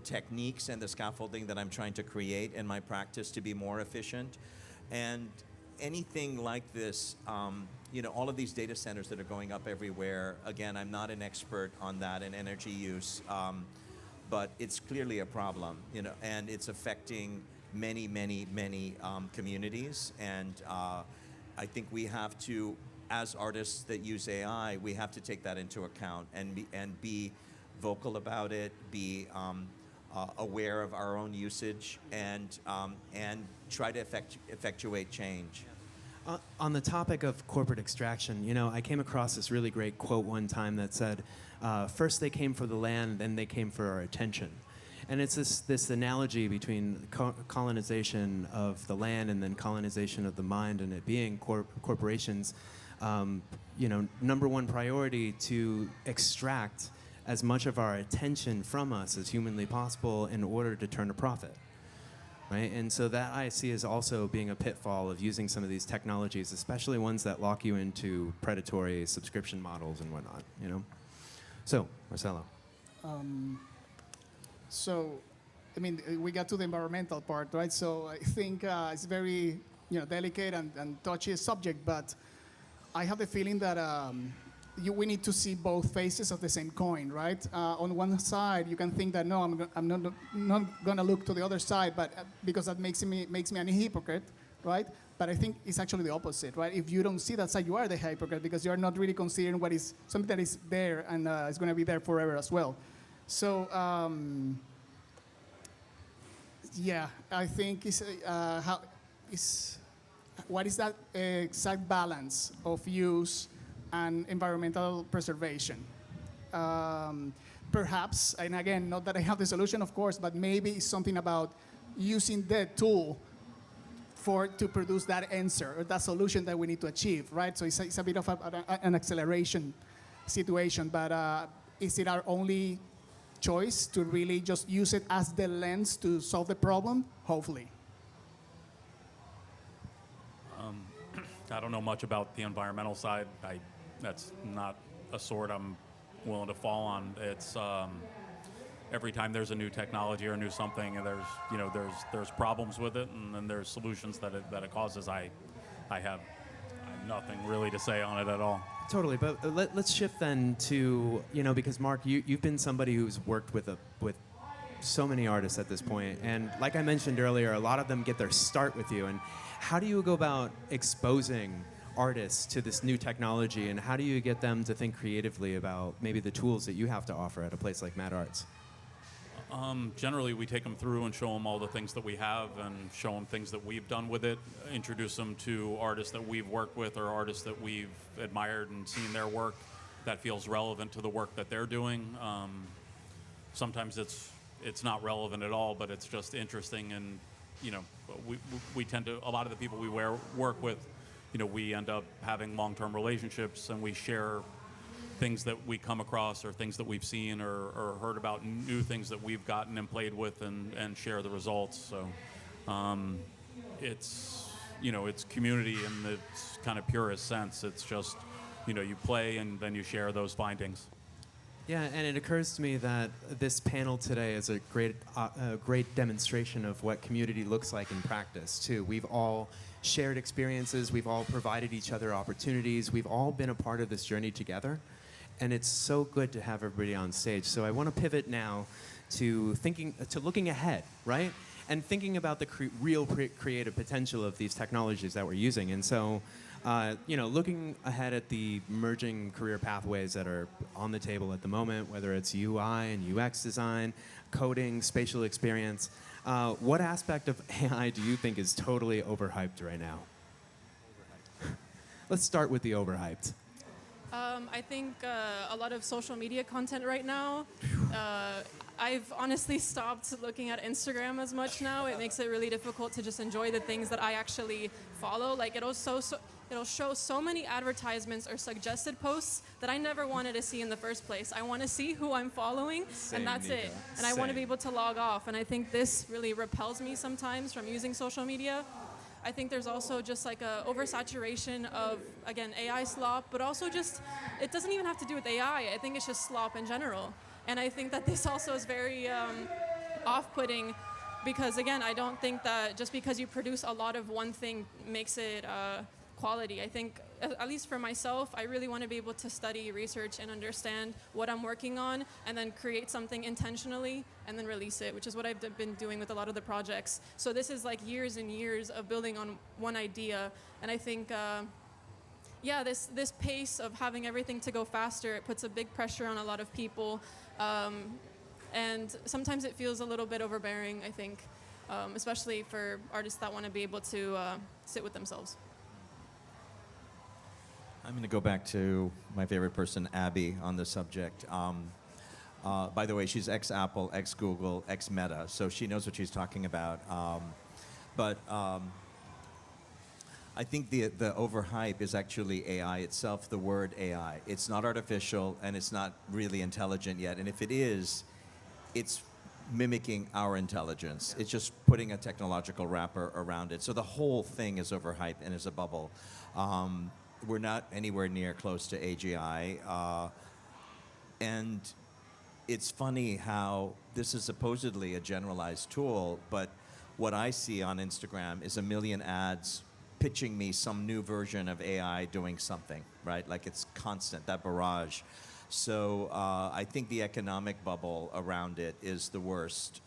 techniques and the scaffolding that I'm trying to create in my practice to be more efficient. And anything like this, all of these data centers that are going up everywhere, again, I'm not an expert on that and energy use, but it's clearly a problem, and it's affecting many, many, many communities. And I think we have to, as artists that use AI, we have to take that into account and be vocal about it, be aware of our own usage, and try to effectuate change. On the topic of corporate extraction, I came across this really great quote one time that said, first they came for the land, then they came for our attention. And it's this analogy between colonization of the land and then colonization of the mind, and it being corporations, number one priority to extract as much of our attention from us as humanly possible in order to turn a profit. Right? And so that I see as also being a pitfall of using some of these technologies, especially ones that lock you into predatory subscription models and whatnot, So, Marcelo. We got to the environmental part, right? So I think it's very, delicate and touchy subject, but I have the feeling that we need to see both faces of the same coin, right? On one side, you can think that no, I'm not gonna look to the other side, but because that makes me a hypocrite, right? But I think it's actually the opposite, right? If you don't see that side, you are the hypocrite because you are not really considering what is something that is there and is going to be there forever as well. So yeah, I think what is that exact balance of use and environmental preservation? Perhaps, and again, not that I have the solution, of course, but maybe it's something about using the tool to produce that answer or that solution that we need to achieve, right? So it's a bit of an acceleration situation, but is it our only choice to really just use it as the lens to solve the problem? Hopefully. I don't know much about the environmental side. That's not a sword I'm willing to fall on. It's every time there's a new technology or a new something, there's problems with it, and then there's solutions that it causes. I have nothing really to say on it at all. Totally, but let's shift then to, because Mark, you've been somebody who's worked with so many artists at this point, and like I mentioned earlier, a lot of them get their start with you. And how do you go about exposing artists to this new technology, and how do you get them to think creatively about maybe the tools that you have to offer at a place like Mad Arts? Generally, we take them through and show them all the things that we have and show them things that we've done with it, introduce them to artists that we've worked with or artists that we've admired and seen their work that feels relevant to the work that they're doing. Sometimes it's not relevant at all, but it's just interesting, and we tend to, a lot of the people we work with, we end up having long-term relationships, and we share things that we come across or things that we've seen or heard about, new things that we've gotten and played with, and share the results. So it's community in its kind of purest sense. It's just, you play and then you share those findings. Yeah, and it occurs to me that this panel today is a great demonstration of what community looks like in practice, too. We've all shared experiences. We've all provided each other opportunities. We've all been a part of this journey together. And it's so good to have everybody on stage. So I want to pivot now to looking ahead, right? And thinking about the real creative potential of these technologies that we're using. And so, looking ahead at the emerging career pathways that are on the table at the moment, whether it's UI and UX design, coding, spatial experience, what aspect of AI do you think is totally overhyped right now? Let's start with the overhyped. I think a lot of social media content right now. I've honestly stopped looking at Instagram as much now. It makes it really difficult to just enjoy the things that I actually follow. Like it'll show so many advertisements or suggested posts that I never wanted to see in the first place. I want to see who I'm following, and that's it. And I want to be able to log off. And I think this really repels me sometimes from using social media. I think there's also just like a oversaturation of, again, AI slop, but also just, it doesn't even have to do with AI. I think it's just slop in general. And I think that this also is very off-putting because, again, I don't think that just because you produce a lot of one thing makes it quality. I think, at least for myself, I really want to be able to study, research, and understand what I'm working on, and then create something intentionally, and then release it, which is what I've been doing with a lot of the projects. So this is like years and years of building on one idea, and I think, this pace of having everything to go faster, it puts a big pressure on a lot of people, and sometimes it feels a little bit overbearing, I think, especially for artists that want to be able to sit with themselves. I'm going to go back to my favorite person, Abby, on the subject. By the way, she's ex-Apple, ex-Google, ex-Meta, so she knows what she's talking about. But I think the overhype is actually AI itself, the word AI. It's not artificial, and it's not really intelligent yet. And if it is, it's mimicking our intelligence. It's just putting a technological wrapper around it. So the whole thing is overhyped and is a bubble. We're not anywhere near close to AGI. And it's funny how this is supposedly a generalized tool, but what I see on Instagram is 1 million ads pitching me some new version of AI doing something, right? Like it's constant, that barrage. So I think the economic bubble around it is the worst,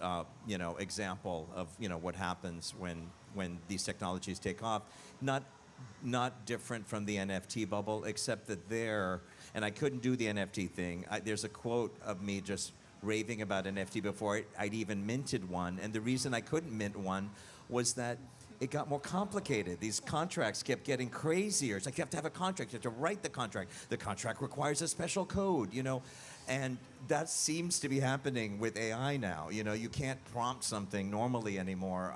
example of what happens when these technologies take off. Not different from the NFT bubble, except that and I couldn't do the NFT thing. There's a quote of me just raving about NFT before I'd even minted one, and the reason I couldn't mint one was that it got more complicated. These contracts kept getting crazier. It's like you have to have a contract, you have to write the contract. The contract requires a special code, and that seems to be happening with AI now. You can't prompt something normally anymore.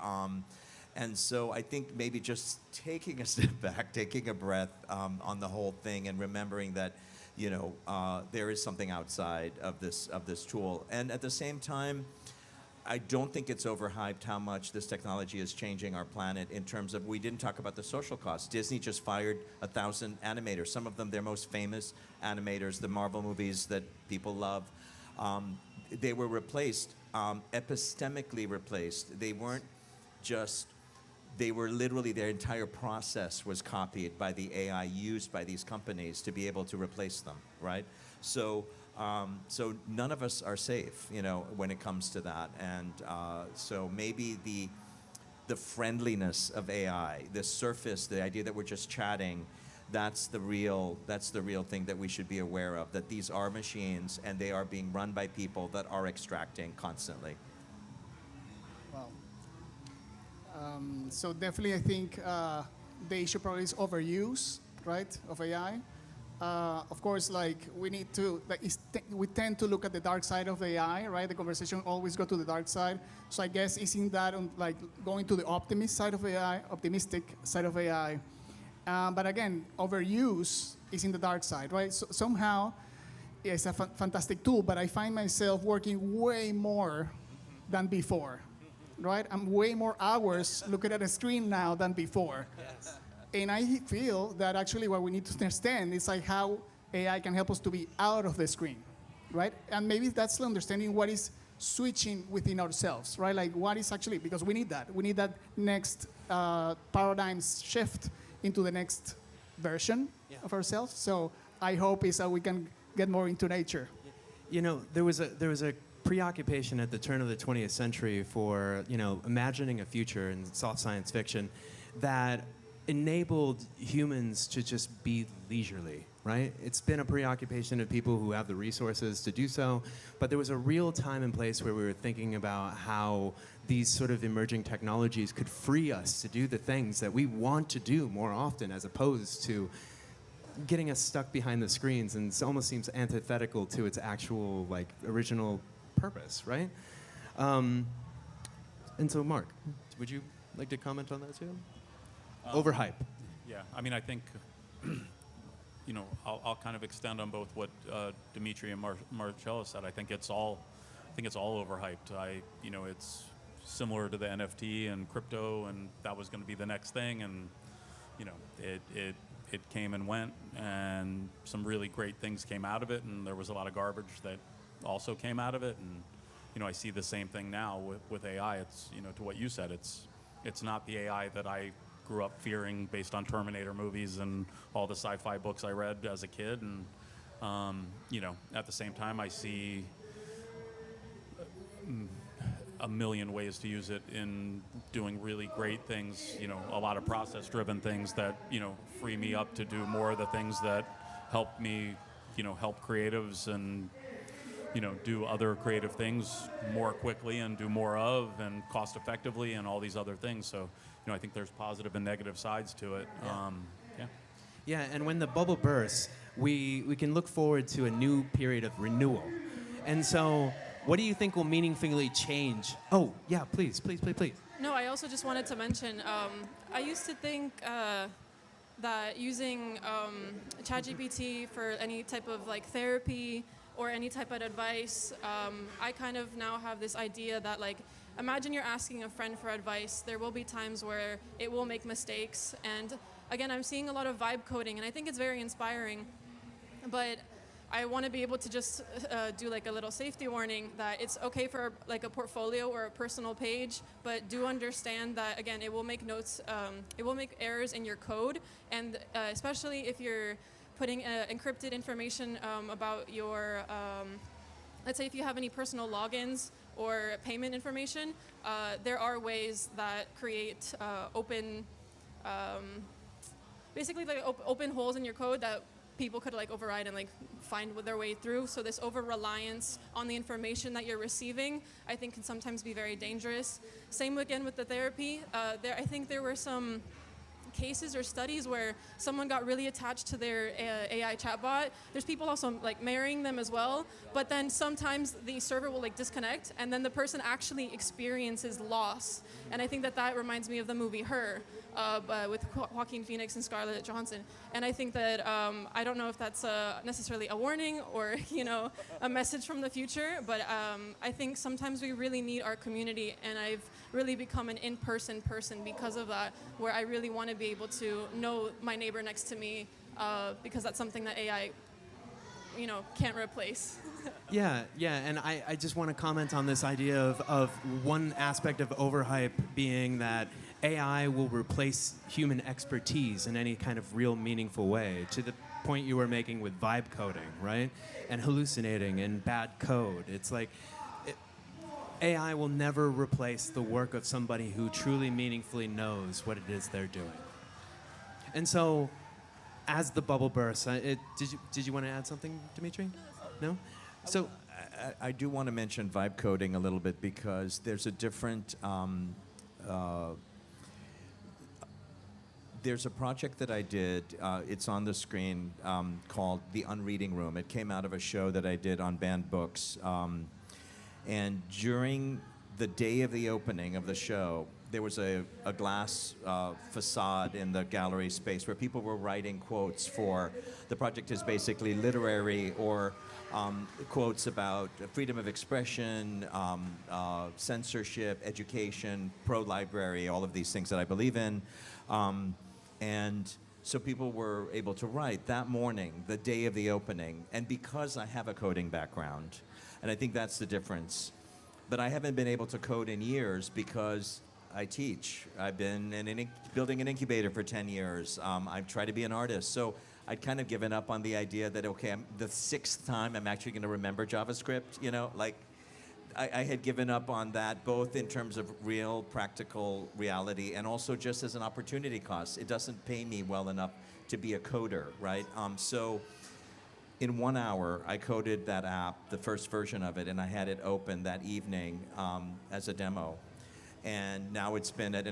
And so I think maybe just taking a step back, taking a breath on the whole thing, and remembering that, there is something outside of this tool. And at the same time, I don't think it's overhyped how much this technology is changing our planet in terms of, we didn't talk about the social costs. Disney just fired 1,000 animators, some of them their most famous animators, the Marvel movies that people love. They were replaced, epistemically replaced. They were literally, their entire process was copied by the AI used by these companies to be able to replace them, right? So none of us are safe, when it comes to that. And so maybe the friendliness of AI, the surface, the idea that we're just chatting, that's the real thing that we should be aware of, that these are machines and they are being run by people that are extracting constantly. Wow. So definitely, I think the issue probably is overuse, right, of AI. Of course, we tend to look at the dark side of AI, right? The conversation always go to the dark side. So I guess isn't that going to the optimistic side of AI? But again, overuse is in the dark side, right? So somehow, it's a fantastic tool, but I find myself working way more than before, right? I'm way more hours looking at a screen now than before. Yes. And I feel that actually what we need to understand is how AI can help us to be out of the screen, right? And maybe that's understanding what is switching within ourselves, right? Like what is actually, because we need that. We need that next paradigm shift into the next version of ourselves. So I hope is that we can get more into nature. There was a preoccupation at the turn of the 20th century for, imagining a future in soft science fiction that enabled humans to just be leisurely, right? It's been a preoccupation of people who have the resources to do so, but there was a real time and place where we were thinking about how these sort of emerging technologies could free us to do the things that we want to do more often, as opposed to getting us stuck behind the screens, and it almost seems antithetical to its actual, original purpose, right? And so, Mark, would you like to comment on that too? Overhype. Yeah, I think, I'll kind of extend on both what Dimitri and Marcello said. I think it's all overhyped. It's similar to the NFT and crypto, and that was going to be the next thing, and it came and went, and some really great things came out of it, and there was a lot of garbage that also came out of it, and I see the same thing now with AI. It's to what you said. It's not the AI that I grew up fearing based on Terminator movies and all the sci-fi books I read as a kid, and at the same time I see a million ways to use it in doing really great things, a lot of process-driven things that, free me up to do more of the things that help me, help creatives and, do other creative things more quickly and do more of and cost effectively and all these other things. So, I think there's positive and negative sides to it. Yeah, and when the bubble bursts, we can look forward to a new period of renewal. And so, what do you think will meaningfully change? Oh, yeah, please. No, I also just wanted to mention, I used to think that using ChatGPT for any type of therapy or any type of advice, I kind of now have this idea that imagine you're asking a friend for advice. There will be times where it will make mistakes. And again, I'm seeing a lot of vibe coding, and I think it's very inspiring. But I want to be able to just do like a little safety warning that it's okay for like a portfolio or a personal page, but do understand that again, it will make notes, it will make errors in your code, and especially if you're putting encrypted information about your, let's say if you have any personal logins or payment information, there are ways that create open, basically like open holes in your code that people could like override and like find their way through. So this over-reliance on the information that you're receiving, I think can sometimes be very dangerous. Same again with the therapy. I think there were some cases or studies where someone got really attached to their AI chatbot. There's people also like marrying them as well, but then sometimes the server will like disconnect and then the person actually experiences loss. And I think that reminds me of the movie Her, with Joaquin Phoenix and Scarlett Johansson. And I think that, I don't know if that's necessarily a warning or, a message from the future, but I think sometimes we really need our community, and I've really become an in-person person because of that, where I really want to be able to know my neighbor next to me, because that's something that AI, can't replace. Yeah, and I just want to comment on this idea of one aspect of overhype being that AI will replace human expertise in any kind of real meaningful way, to the point you were making with vibe coding, right? And hallucinating and bad code. It's like AI will never replace the work of somebody who truly meaningfully knows what it is they're doing. And so, as the bubble bursts, did you want to add something, Dimitri? No? So, I do want to mention vibe coding a little bit because there's a different. There's a project that I did. It's on the screen called the Unreading Room. It came out of a show that I did on banned books. And during the day of the opening of the show, there was a glass facade in the gallery space where people were writing quotes for, the project is basically literary or quotes about freedom of expression, censorship, education, pro-library, all of these things that I believe in. And so people were able to write that morning, the day of the opening. And because I have a coding background, and I think that's the difference, but I haven't been able to code in years because I teach. I've been building an incubator for 10 years. I've tried to be an artist. So I'd kind of given up on the idea that, okay, the sixth time I'm actually going to remember JavaScript, I had given up on that, both in terms of real practical reality and also just as an opportunity cost. It doesn't pay me well enough to be a coder, right? So in 1 hour, I coded that app, the first version of it, and I had it open that evening as a demo. And now it's been at the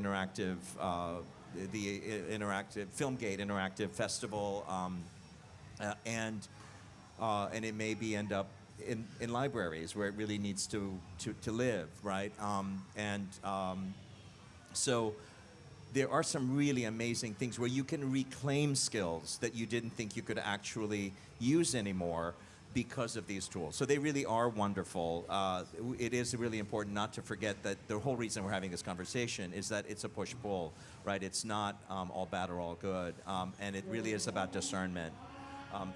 Filmgate Interactive Festival, and it maybe end up in libraries where it really needs to live, right? So there are some really amazing things where you can reclaim skills that you didn't think you could actually use anymore because of these tools. So they really are wonderful. It is really important not to forget that the whole reason we're having this conversation is that it's a push-pull, right? It's not all bad or all good, and it really is about discernment.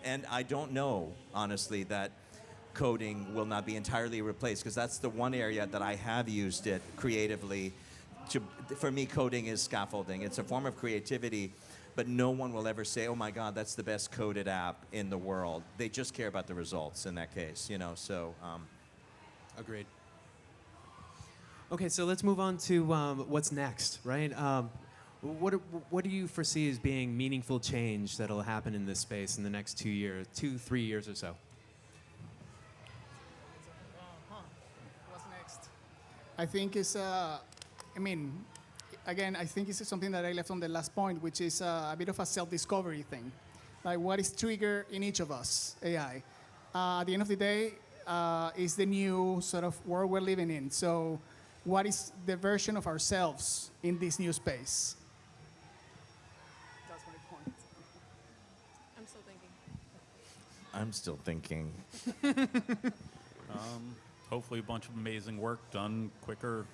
And I don't know, honestly, that coding will not be entirely replaced, because that's the one area that I have used it creatively. For me, coding is scaffolding. It's a form of creativity, but no one will ever say, oh my God, that's the best coded app in the world. They just care about the results in that case, so. Agreed. Okay, so let's move on to what's next, right? What do you foresee as being meaningful change that'll happen in this space in the next 3 years or so? What's next? I think it's, again, I think it's something that I left on the last point, which is a bit of a self-discovery thing. Like, what is triggered in each of us, AI? At the end of the day, is the new sort of world we're living in. So what is the version of ourselves in this new space? That's my point. I'm still thinking. Hopefully a bunch of amazing work done quicker,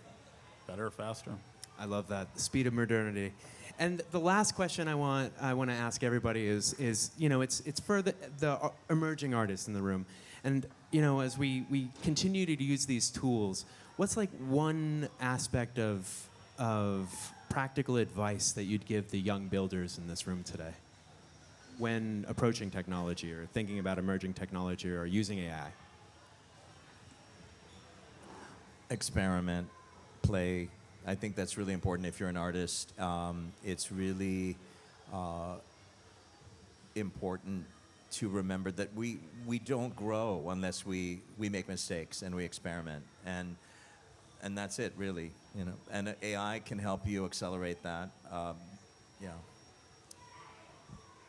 better, faster. I love that. The speed of modernity. And the last question I want to ask everybody is you know, it's for the emerging artists in the room, and you know, as we continue to use these tools, what's like one aspect of practical advice that you'd give the young builders in this room today when approaching technology or thinking about emerging technology or using AI? Experiment, play. I think that's really important if you're an artist. It's really important to remember that we don't grow unless we make mistakes and we experiment. And that's it, really. You know, and AI can help you accelerate that. Yeah.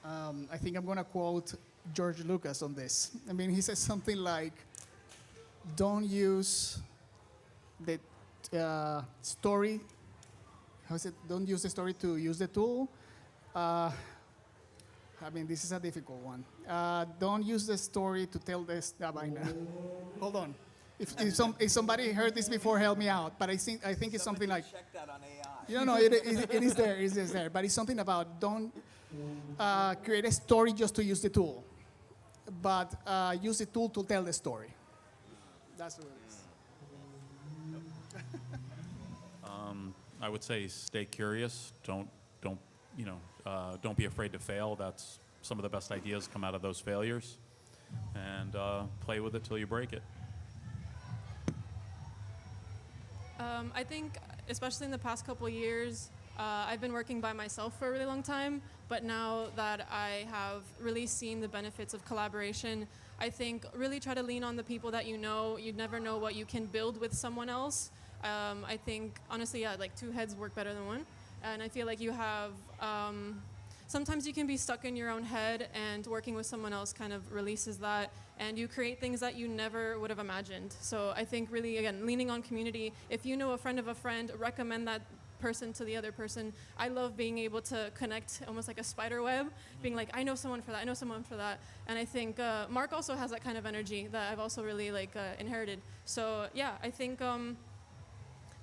I think I'm going to quote George Lucas on this. I mean, he says something like, don't use the story, how is it? Don't use the story to use the tool. I mean, this is a difficult one. Don't use the story to tell this. Hold on. If somebody heard this before, help me out. But I think it's something like. Check that on AI. You know, it is there. It is there. But it's something about don't create a story just to use the tool, but use the tool to tell the story. That's what it is. I would say stay curious. Don't be afraid to fail. That's some of the best ideas come out of those failures, and play with it till you break it. I think, especially in the past couple years, I've been working by myself for a really long time, but now that I have really seen the benefits of collaboration, I think really try to lean on the people that you know. You never know what you can build with someone else. I think, honestly, yeah, like two heads work better than one. And I feel like you have, sometimes you can be stuck in your own head, and working with someone else kind of releases that, and you create things that you never would have imagined. So I think really, again, leaning on community. If you know a friend of a friend, recommend that person to the other person. I love being able to connect almost like a spider web, being like, I know someone for that, I know someone for that. And I think Mark also has that kind of energy that I've also really inherited. So yeah, I think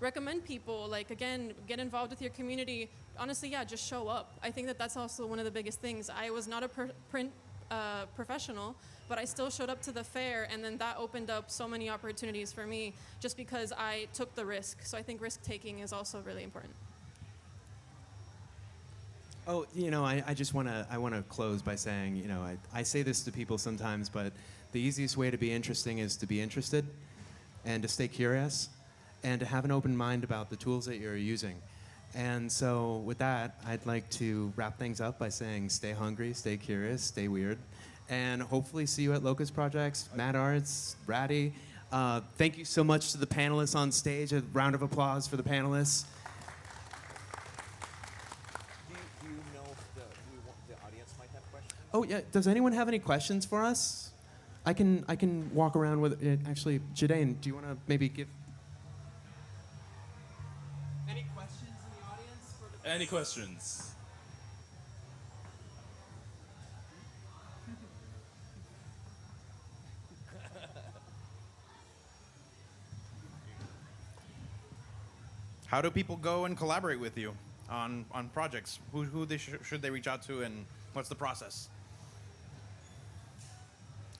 recommend people, like, again, get involved with your community. Honestly, yeah, just show up. I think that that's also one of the biggest things. I was not a print professional, but I still showed up to the fair, and then that opened up so many opportunities for me just because I took the risk. So I think risk-taking is also really important. Oh, you know, I just want to close by saying, you know, I say this to people sometimes, but the easiest way to be interesting is to be interested and to stay curious and to have an open mind about the tools that you're using. And so with that, I'd like to wrap things up by saying stay hungry, stay curious, stay weird, and hopefully see you at Locust Projects, Mad Arts, Ratty. Thank you so much to the panelists on stage. A round of applause for the panelists. Do you know if the audience might have questions? Oh yeah, does anyone have any questions for us? I can walk around with it. Actually, Jadain, do you want to maybe give any questions in the audience? Any questions? How do people go and collaborate with you on projects? Who should they reach out to, and what's the process?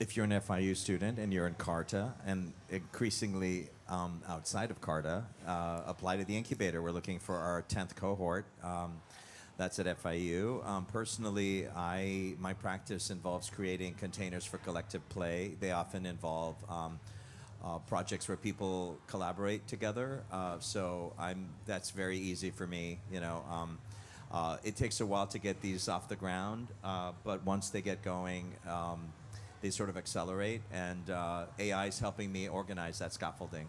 If you're an FIU student and you're in CARTA, and increasingly outside of CARTA, apply to the incubator. We're looking for our 10th cohort. That's at FIU. Personally, my practice involves creating containers for collective play. They often involve projects where people collaborate together. So that's very easy for me. You know, it takes a while to get these off the ground, but once they get going, they sort of accelerate, and AI is helping me organize that scaffolding.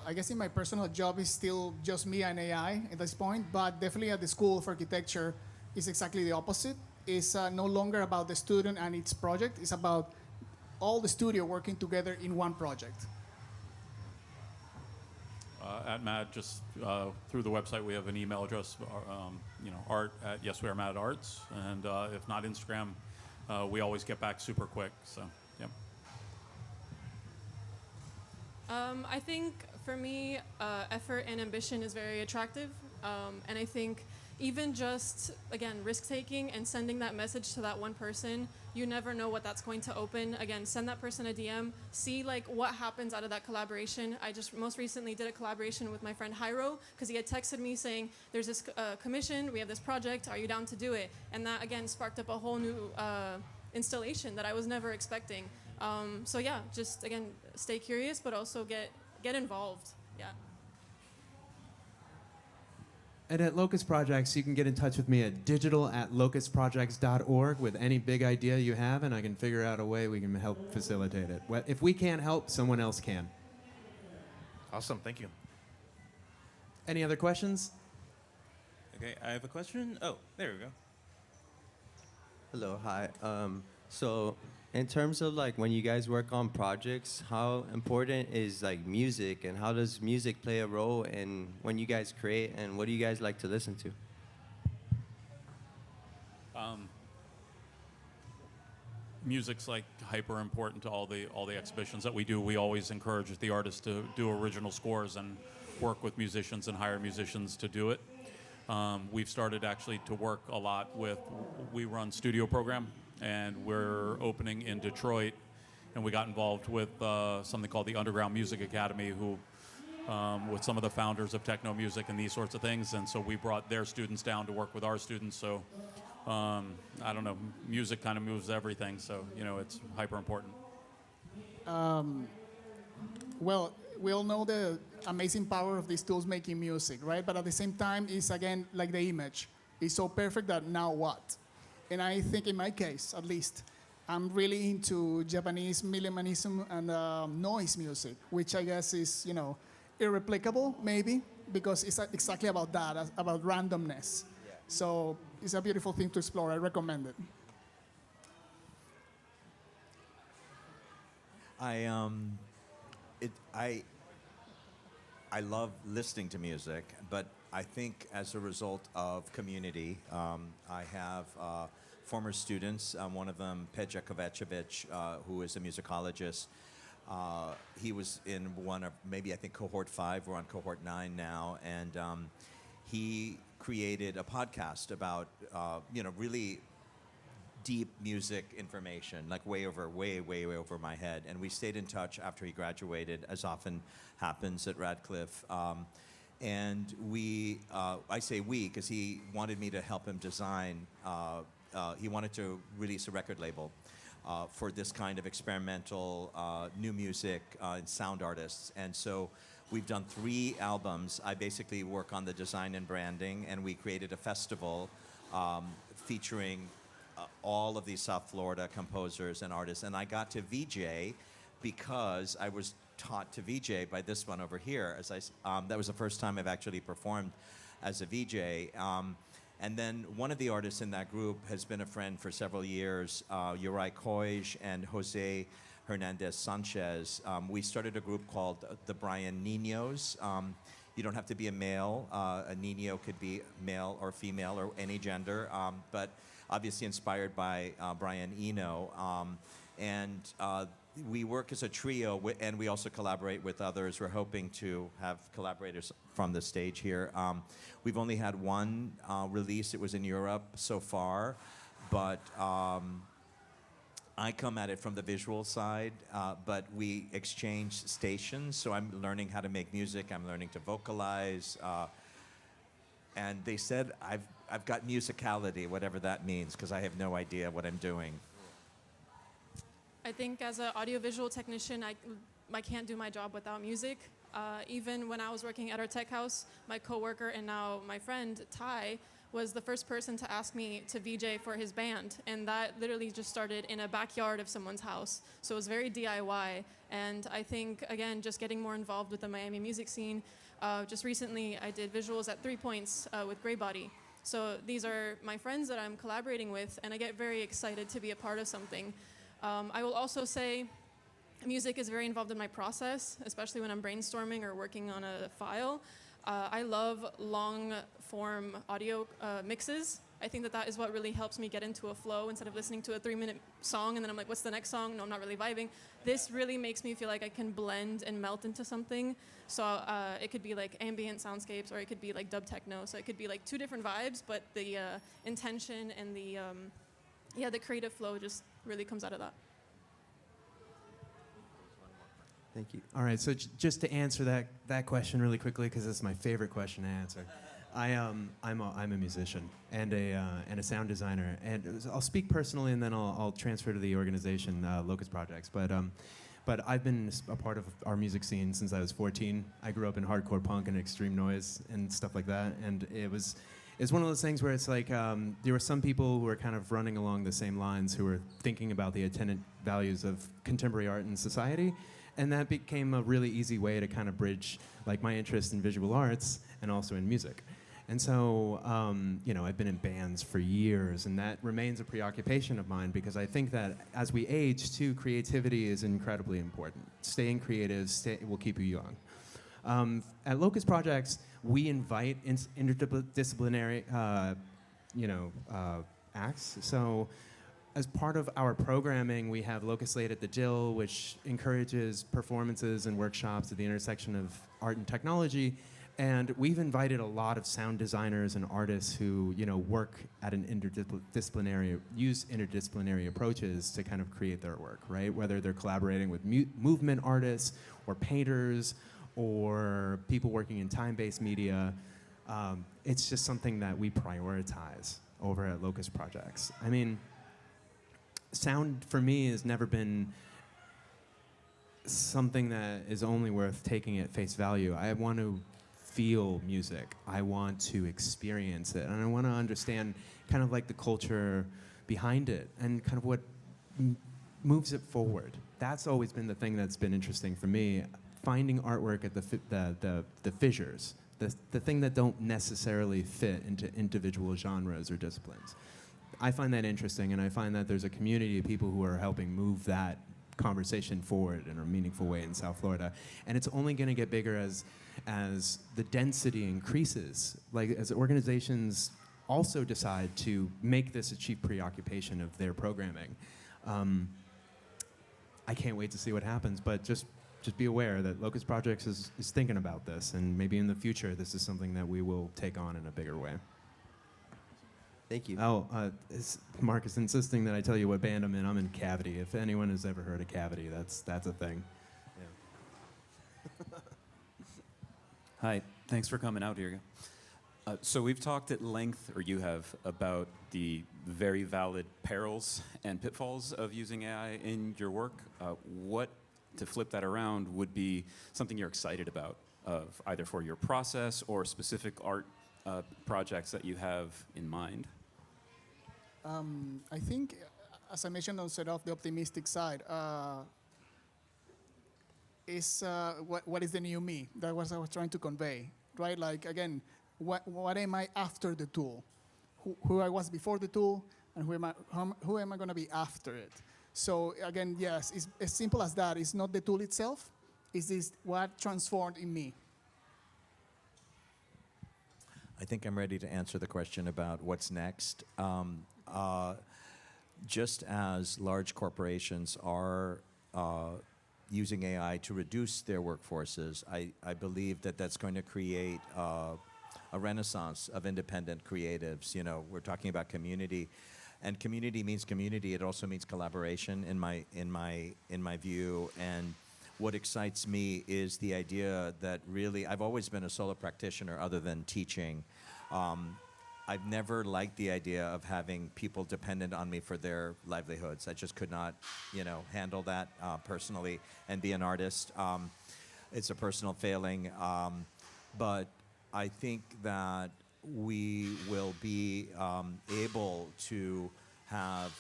I guess in my personal job is still just me and AI at this point, but definitely at the School of Architecture is exactly the opposite. It's no longer about the student and its project. It's about all the studio working together in one project. At MAD, just through the website, we have an email address, art@yeswearemadarts, and if not Instagram, we always get back super quick. So, yeah. I think for me, effort and ambition is very attractive. And I think even just, again, risk-taking and sending that message to that one person, you never know what that's going to open. Again, send that person a DM, see like what happens out of that collaboration. I just most recently did a collaboration with my friend Jairo, because he had texted me saying, there's this commission, we have this project, are you down to do it? And that, again, sparked up a whole new installation that I was never expecting. So yeah, just, again, stay curious, but also get involved, yeah. And at Locust Projects, you can get in touch with me at digital@locustprojects.org with any big idea you have, and I can figure out a way we can help facilitate it. If we can't help, someone else can. Awesome, thank you. Any other questions? Okay, I have a question. Oh, there we go. Hello, hi. So in terms of like when you guys work on projects, how important is like music, and how does music play a role in when you guys create, and what do you guys like to listen to? Music's like hyper important to all the exhibitions that we do. We always encourage the artists to do original scores and work with musicians and hire musicians to do it. We've started actually to work a lot with, we run studio program, and we're opening in Detroit, and we got involved with something called the Underground Music Academy, who with some of the founders of techno music and these sorts of things, and so we brought their students down to work with our students. So I don't know, music kind of moves everything, so it's hyper important. Well, we all know the amazing power of these tools making music, right? But at the same time, it's again like the image. It's so perfect that now what? And I think in my case, at least, I'm really into Japanese minimalism and noise music, which I guess is, irreplicable maybe, because it's exactly about that, about randomness. Yeah. So it's a beautiful thing to explore. I recommend it. I love listening to music, but I think as a result of community, I have former students, one of them, Peja Kovacevic, who is a musicologist. He was in one of, maybe I think cohort 5, we're on cohort 9 now, and he created a podcast about, really deep music information, like way over my head. And we stayed in touch after he graduated, as often happens at Radcliffe. And I say we, because he wanted me to help him design, he wanted to release a record label for this kind of experimental new music and sound artists. And so we've done 3 albums. I basically work on the design and branding, and we created a festival featuring all of these South Florida composers and artists. And I got to VJ because I was taught to VJ by this one over here. That was the first time I've actually performed as a VJ. And then one of the artists in that group has been a friend for several years, Uri Koij and Jose Hernandez Sanchez. We started a group called the Brian Ninos. You don't have to be a male. A Nino could be male or female or any gender, but obviously inspired by Brian Eno. And we work as a trio, and we also collaborate with others. We're hoping to have collaborators from the stage here. We've only had one release. It was in Europe so far, but I come at it from the visual side, but we exchange stations, so I'm learning how to make music, I'm learning to vocalize, and they said I've got musicality, whatever that means, because I have no idea what I'm doing. I think as an audiovisual technician, I can't do my job without music. Even when I was working at our tech house, my coworker and now my friend, Ty, was the first person to ask me to VJ for his band. And that literally just started in a backyard of someone's house. So it was very DIY. And I think, again, just getting more involved with the Miami music scene. Just recently, I did visuals at 3 Points with Grey Body. So these are my friends that I'm collaborating with, and I get very excited to be a part of something. I will also say music is very involved in my process, especially when I'm brainstorming or working on a file. I love long-form audio mixes. I think that that is what really helps me get into a flow instead of listening to a 3-minute song and then I'm like, what's the next song? No, I'm not really vibing. This really makes me feel like I can blend and melt into something. So it could be like ambient soundscapes, or it could be like dub techno. So it could be like 2 different vibes, but the intention and the creative flow just really comes out of that. Thank you. All right, so just to answer that question really quickly, because it's my favorite question to answer. I'm a musician and a sound designer, and I'll speak personally, and then I'll transfer to the organization Locust Projects. But I've been a part of our music scene since I was 14. I grew up in hardcore punk and extreme noise and stuff like that, and it's one of those things where it's like there were some people who were kind of running along the same lines who were thinking about the attendant values of contemporary art and society, and that became a really easy way to kind of bridge like my interest in visual arts and also in music. And so, I've been in bands for years, and that remains a preoccupation of mine because I think that as we age, too, creativity is incredibly important. Staying creative will keep you young. At Locust Projects, we invite interdisciplinary, acts. So, as part of our programming, we have Locust Late at the Dill, which encourages performances and workshops at the intersection of art and technology. And we've invited a lot of sound designers and artists who, work at an use interdisciplinary approaches to kind of create their work, right? Whether they're collaborating with movement artists or painters or people working in time-based media. It's just something that we prioritize over at Locust Projects. I mean, sound for me has never been something that is only worth taking at face value. I want to feel music. I want to experience it, and I want to understand kind of like the culture behind it and kind of what moves it forward. That's always been the thing that's been interesting for me, finding artwork at the fissures, the thing that don't necessarily fit into individual genres or disciplines. I find that interesting, and I find that there's a community of people who are helping move that conversation forward in a meaningful way in South Florida. And it's only going to get bigger as the density increases, like as organizations also decide to make this a chief preoccupation of their programming. I can't wait to see what happens, but just be aware that Locust Projects is thinking about this, and maybe in the future this is something that we will take on in a bigger way. Thank you. Mark is insisting that I tell you what band I'm in. I'm in Cavity. If anyone has ever heard of Cavity, that's a thing. Yeah. Hi, thanks for coming out here. So we've talked at length, or you have, about the very valid perils and pitfalls of using AI in your work. What, to flip that around, would be something you're excited about, of either for your process or specific art projects that you have in mind? I think, as I mentioned, on sort of the optimistic side, is what is the new me? That was what I was trying to convey, right? Like, again, what am I after the tool? Who I was before the tool, and who am I going to be after it? So again, yes, it's as simple as that. It's not the tool itself. It's this what transformed in me. I think I'm ready to answer the question about what's next. Just as large corporations are using AI to reduce their workforces, I believe that that's going to create a renaissance of independent creatives. We're talking about community, and community means community. It also means collaboration, in my view. And what excites me is the idea that really, I've always been a solo practitioner other than teaching. I've never liked the idea of having people dependent on me for their livelihoods. I just could not, handle that personally and be an artist. It's a personal failing. But I think that we will be able to have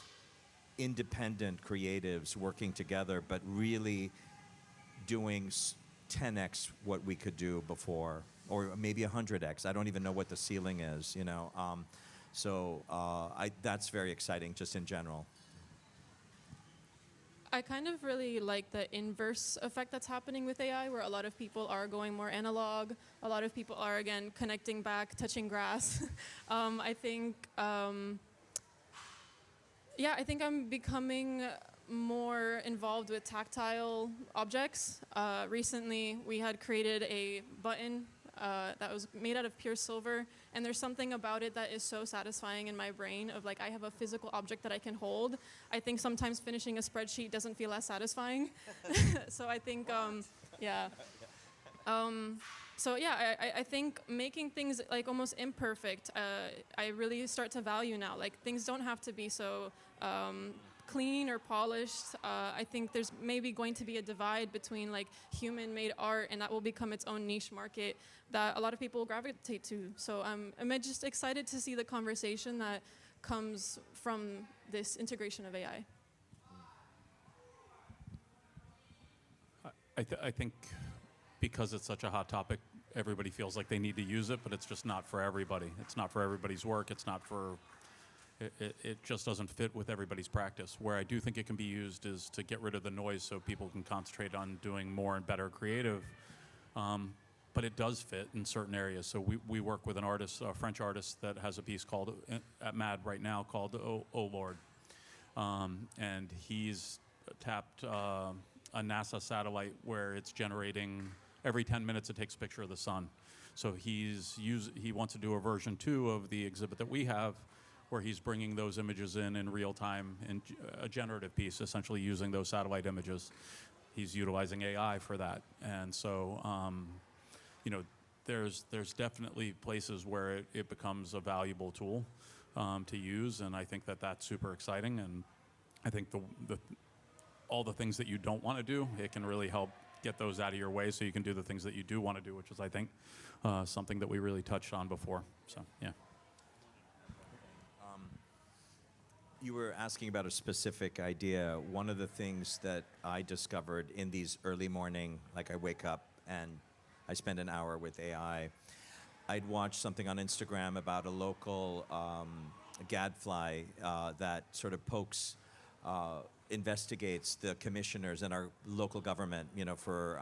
independent creatives working together, but really doing 10x what we could do before, or maybe 100x. I don't even know what the ceiling is, So that's very exciting, just in general. I kind of really like the inverse effect that's happening with AI, where a lot of people are going more analog. A lot of people are, again, connecting back, touching grass. I think, yeah, I think I'm becoming more involved with tactile objects. Recently, we had created a button that was made out of pure silver, and there's something about it that is so satisfying in my brain of like I have a physical object that I can hold. I think sometimes finishing a spreadsheet doesn't feel as satisfying. So I think, yeah. So yeah, I think making things like almost imperfect, I really start to value now. Like things don't have to be so clean or polished. I think there's maybe going to be a divide between like human-made art, and that will become its own niche market that a lot of people will gravitate to. So I'm just excited to see the conversation that comes from this integration of AI. I think because it's such a hot topic, everybody feels like they need to use it, but it's just not for everybody. It's not for everybody's work. It's not for, it just doesn't fit with everybody's practice. Where I do think it can be used is to get rid of the noise so people can concentrate on doing more and better creative. But it does fit in certain areas. So we work with an artist, a French artist that has a piece called, at MAD right now, called Oh Lord. And he's tapped a NASA satellite where it's generating, every 10 minutes it takes a picture of the sun. So he wants to do a version 2 of the exhibit that we have, where he's bringing those images in real time in a generative piece, essentially using those satellite images. He's utilizing AI for that. And so, you know, there's definitely places where it becomes a valuable tool to use, and I think that that's super exciting. And I think all the things that you don't want to do, it can really help get those out of your way so you can do the things that you do want to do, which is, I think, something that we really touched on before. So, yeah. You were asking about a specific idea. One of the things that I discovered in these early morning, like I wake up and I spend an hour with AI, I'd watch something on Instagram about a local gadfly that sort of investigates the commissioners in our local government, you know, for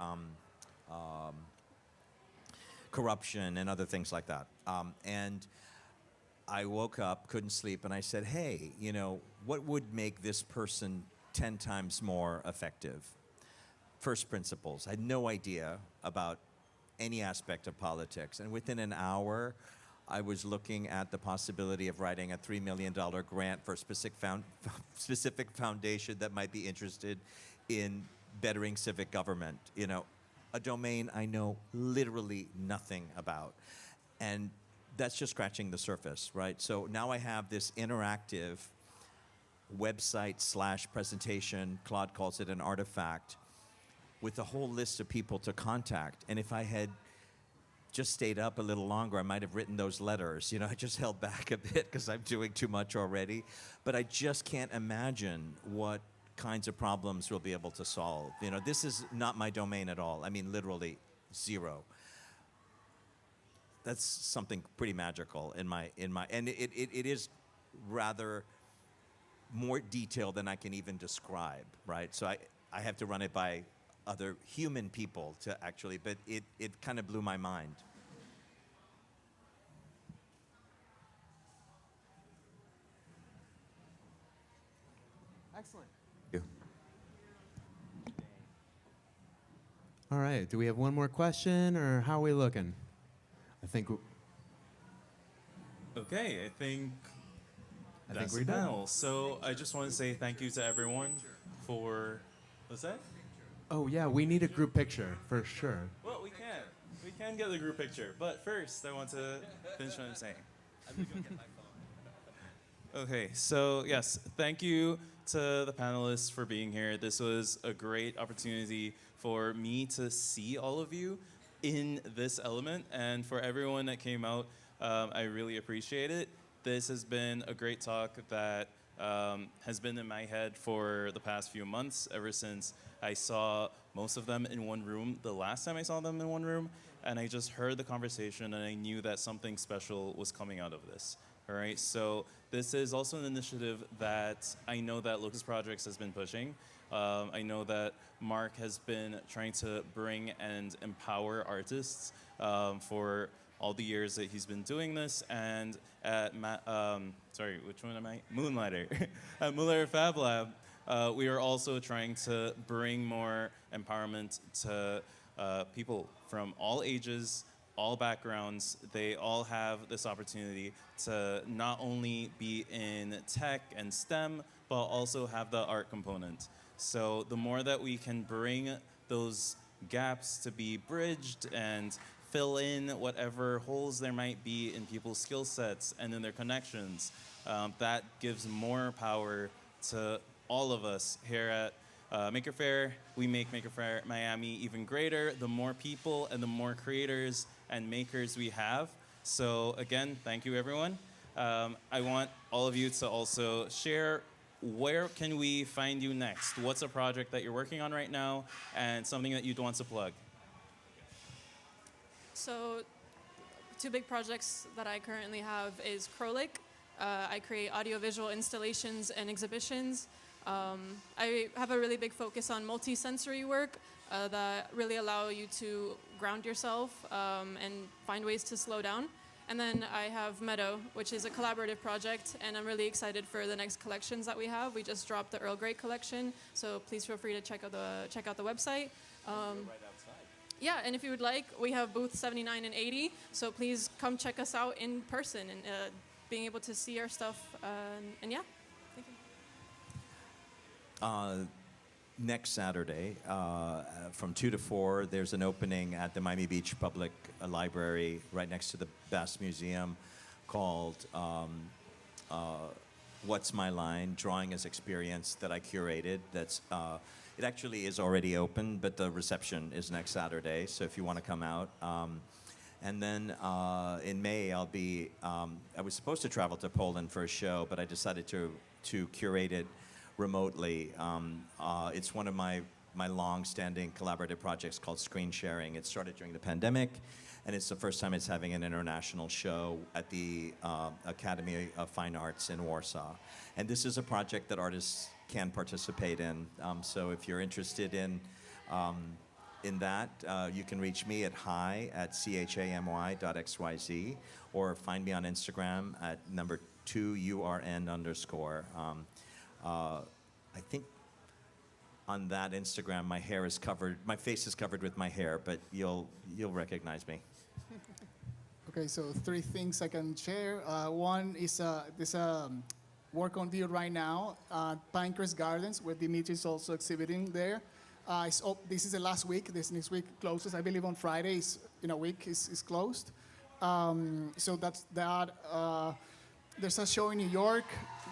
corruption and other things like that. And I woke up, couldn't sleep, and I said, hey, you know, what would make this person 10 times more effective? First principles. I had no idea about any aspect of politics. And within an hour, I was looking at the possibility of writing a $3 million grant for a specific foundation that might be interested in bettering civic government. You know, a domain I know literally nothing about. And that's just scratching the surface, right? So now I have this interactive website / presentation, Claude calls it an artifact, with a whole list of people to contact. And if I had just stayed up a little longer, I might have written those letters. You know, I just held back a bit because I'm doing too much already. But I just can't imagine what kinds of problems we'll be able to solve. You know, this is not my domain at all. I mean, literally zero. That's something pretty magical in my, and it is rather more detailed than I can even describe, right? So I have to run it by other human people to actually, but it kind of blew my mind. Excellent. Thank you. All right. Do we have one more question, or how are we looking? I think Okay, I think that's we're the done. panel. So I just want to say thank you to everyone for, what's that? Oh yeah, we need a group picture for sure. Well, we can get the group picture, but first I want to finish what I'm saying. Okay, so yes, thank you to the panelists for being here. This was a great opportunity for me to see all of you in this element, and for everyone that came out, I really appreciate it. This has been a great talk that has been in my head for the past few months, ever since I saw most of them in one room the last time I saw them in one room, and I just heard the conversation and I knew that something special was coming out of this. All right, so this is also an initiative that I know that Locust Projects has been pushing. I know that Mark has been trying to bring and empower artists for all the years that he's been doing this. And at sorry, which one am I? Moonlighter. At Moonlighter FabLab, we are also trying to bring more empowerment to people from all ages, all backgrounds. They all have this opportunity to not only be in tech and STEM, but also have the art component. So the more that we can bring those gaps to be bridged and fill in whatever holes there might be in people's skill sets and in their connections, that gives more power to all of us here at Maker Faire. We make Maker Faire Miami even greater the more people and the more creators and makers we have. So again, thank you everyone. I want all of you to also share, where can we find you next? What's a project that you're working on right now and something that you'd want to plug? So, two big projects that I currently have is Chrolik. I create audiovisual installations and exhibitions. I have a really big focus on multi-sensory work that really allow you to ground yourself and find ways to slow down. And then I have Meadow, which is a collaborative project, and I'm really excited for the next collections that we have. We just dropped the Earl Grey collection, so please feel free to check out the website. Yeah, and if you would like, we have booth 79 and 80, so please come check us out in person and being able to see our stuff. And yeah, thank you. Next Saturday, from 2 to 4, there's an opening at the Miami Beach Public Library right next to the Bass Museum called What's My Line? Drawing as Experience, that I curated. It actually is already open, but the reception is next Saturday, so if you want to come out. And then in May, I'll be, I was supposed to travel to Poland for a show, but I decided to curate it remotely. It's one of my long-standing collaborative projects called Screen Sharing. It started during the pandemic, and it's the first time it's having an international show at the Academy of Fine Arts in Warsaw. And this is a project that artists can participate in. So if you're interested in that, you can reach me at hi@chamy.xyz, or find me on Instagram at #2urn_. I think on that Instagram, my hair is covered, my face is covered with my hair, but you'll recognize me. Okay, so 3 things I can share. One is this work on view right now at Pinecrest Gardens, where Dimitri is also exhibiting there. This is the last week. This next week closes, I believe, on Friday. In a week is closed. So that's that. There's a show in New York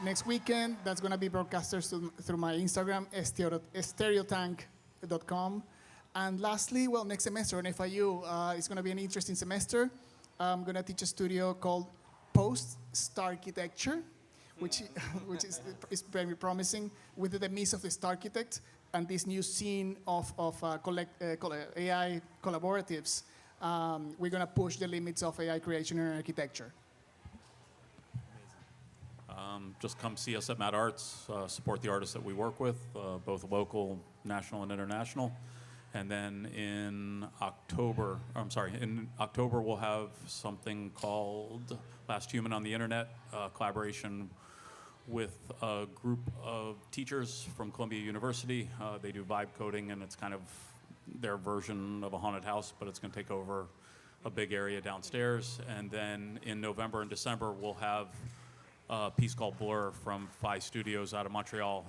next weekend that's going to be broadcasted through my Instagram, stereotank.com. And lastly, well, next semester on FIU, it's going to be an interesting semester. I'm going to teach a studio called Post-Starchitecture, which is very promising, with the mix of the Starchitect and this new scene of AI collaboratives. We're going to push the limits of AI creation and architecture. Just come see us at Mad Arts, support the artists that we work with, both local, national, and international. And then in October we'll have something called Last Human on the Internet, collaboration with a group of teachers from Columbia University. They do vibe coding, and it's kind of their version of a haunted house, but it's going to take over a big area downstairs. And then in November and December, we'll have a piece called Blur from Phi Studios out of Montreal.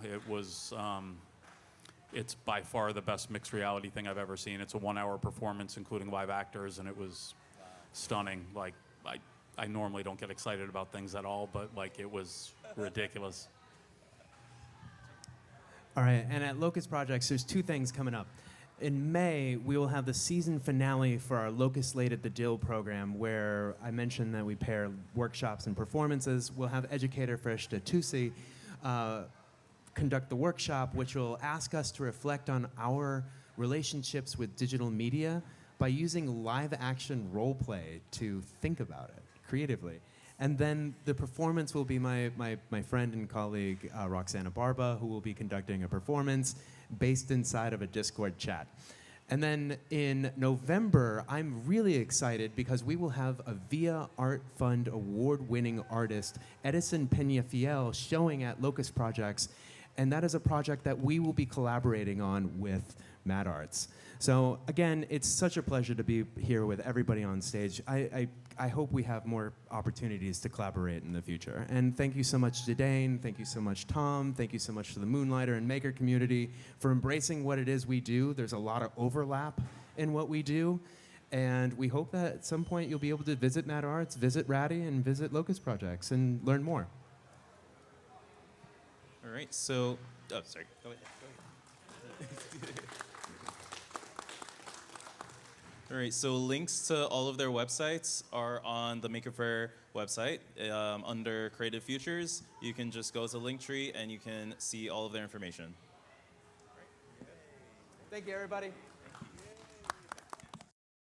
It's by far the best mixed reality thing I've ever seen. It's a 1-hour performance, including live actors, and it was stunning. Like, I normally don't get excited about things at all, but like, it was ridiculous. All right, and at Locust Projects, there's 2 things coming up. In May, we will have the season finale for our Locust Late at the Dill program, where I mentioned that we pair workshops and performances. We'll have educator Freshta Tusi conduct the workshop, which will ask us to reflect on our relationships with digital media by using live action role play to think about it creatively. And then the performance will be my friend and colleague, Roxana Barba, who will be conducting a performance based inside of a Discord chat. And then in November, I'm really excited because we will have a VIA Art Fund award-winning artist, Edison Peñafiel, showing at Locust Projects. And that is a project that we will be collaborating on with Mad Arts. So again, it's such a pleasure to be here with everybody on stage. I hope we have more opportunities to collaborate in the future. And thank you so much to Dane, thank you so much Tom, thank you so much to the Moonlighter and Maker community for embracing what it is we do. There's a lot of overlap in what we do. And we hope that at some point you'll be able to visit Mad Arts, visit Ratty, and visit Locust Projects and learn more. All right, so, oh, sorry, go ahead. All right, so links to all of their websites are on the Maker Faire website. Under Creative Futures, you can just go to Linktree and you can see all of their information. Thank you, everybody.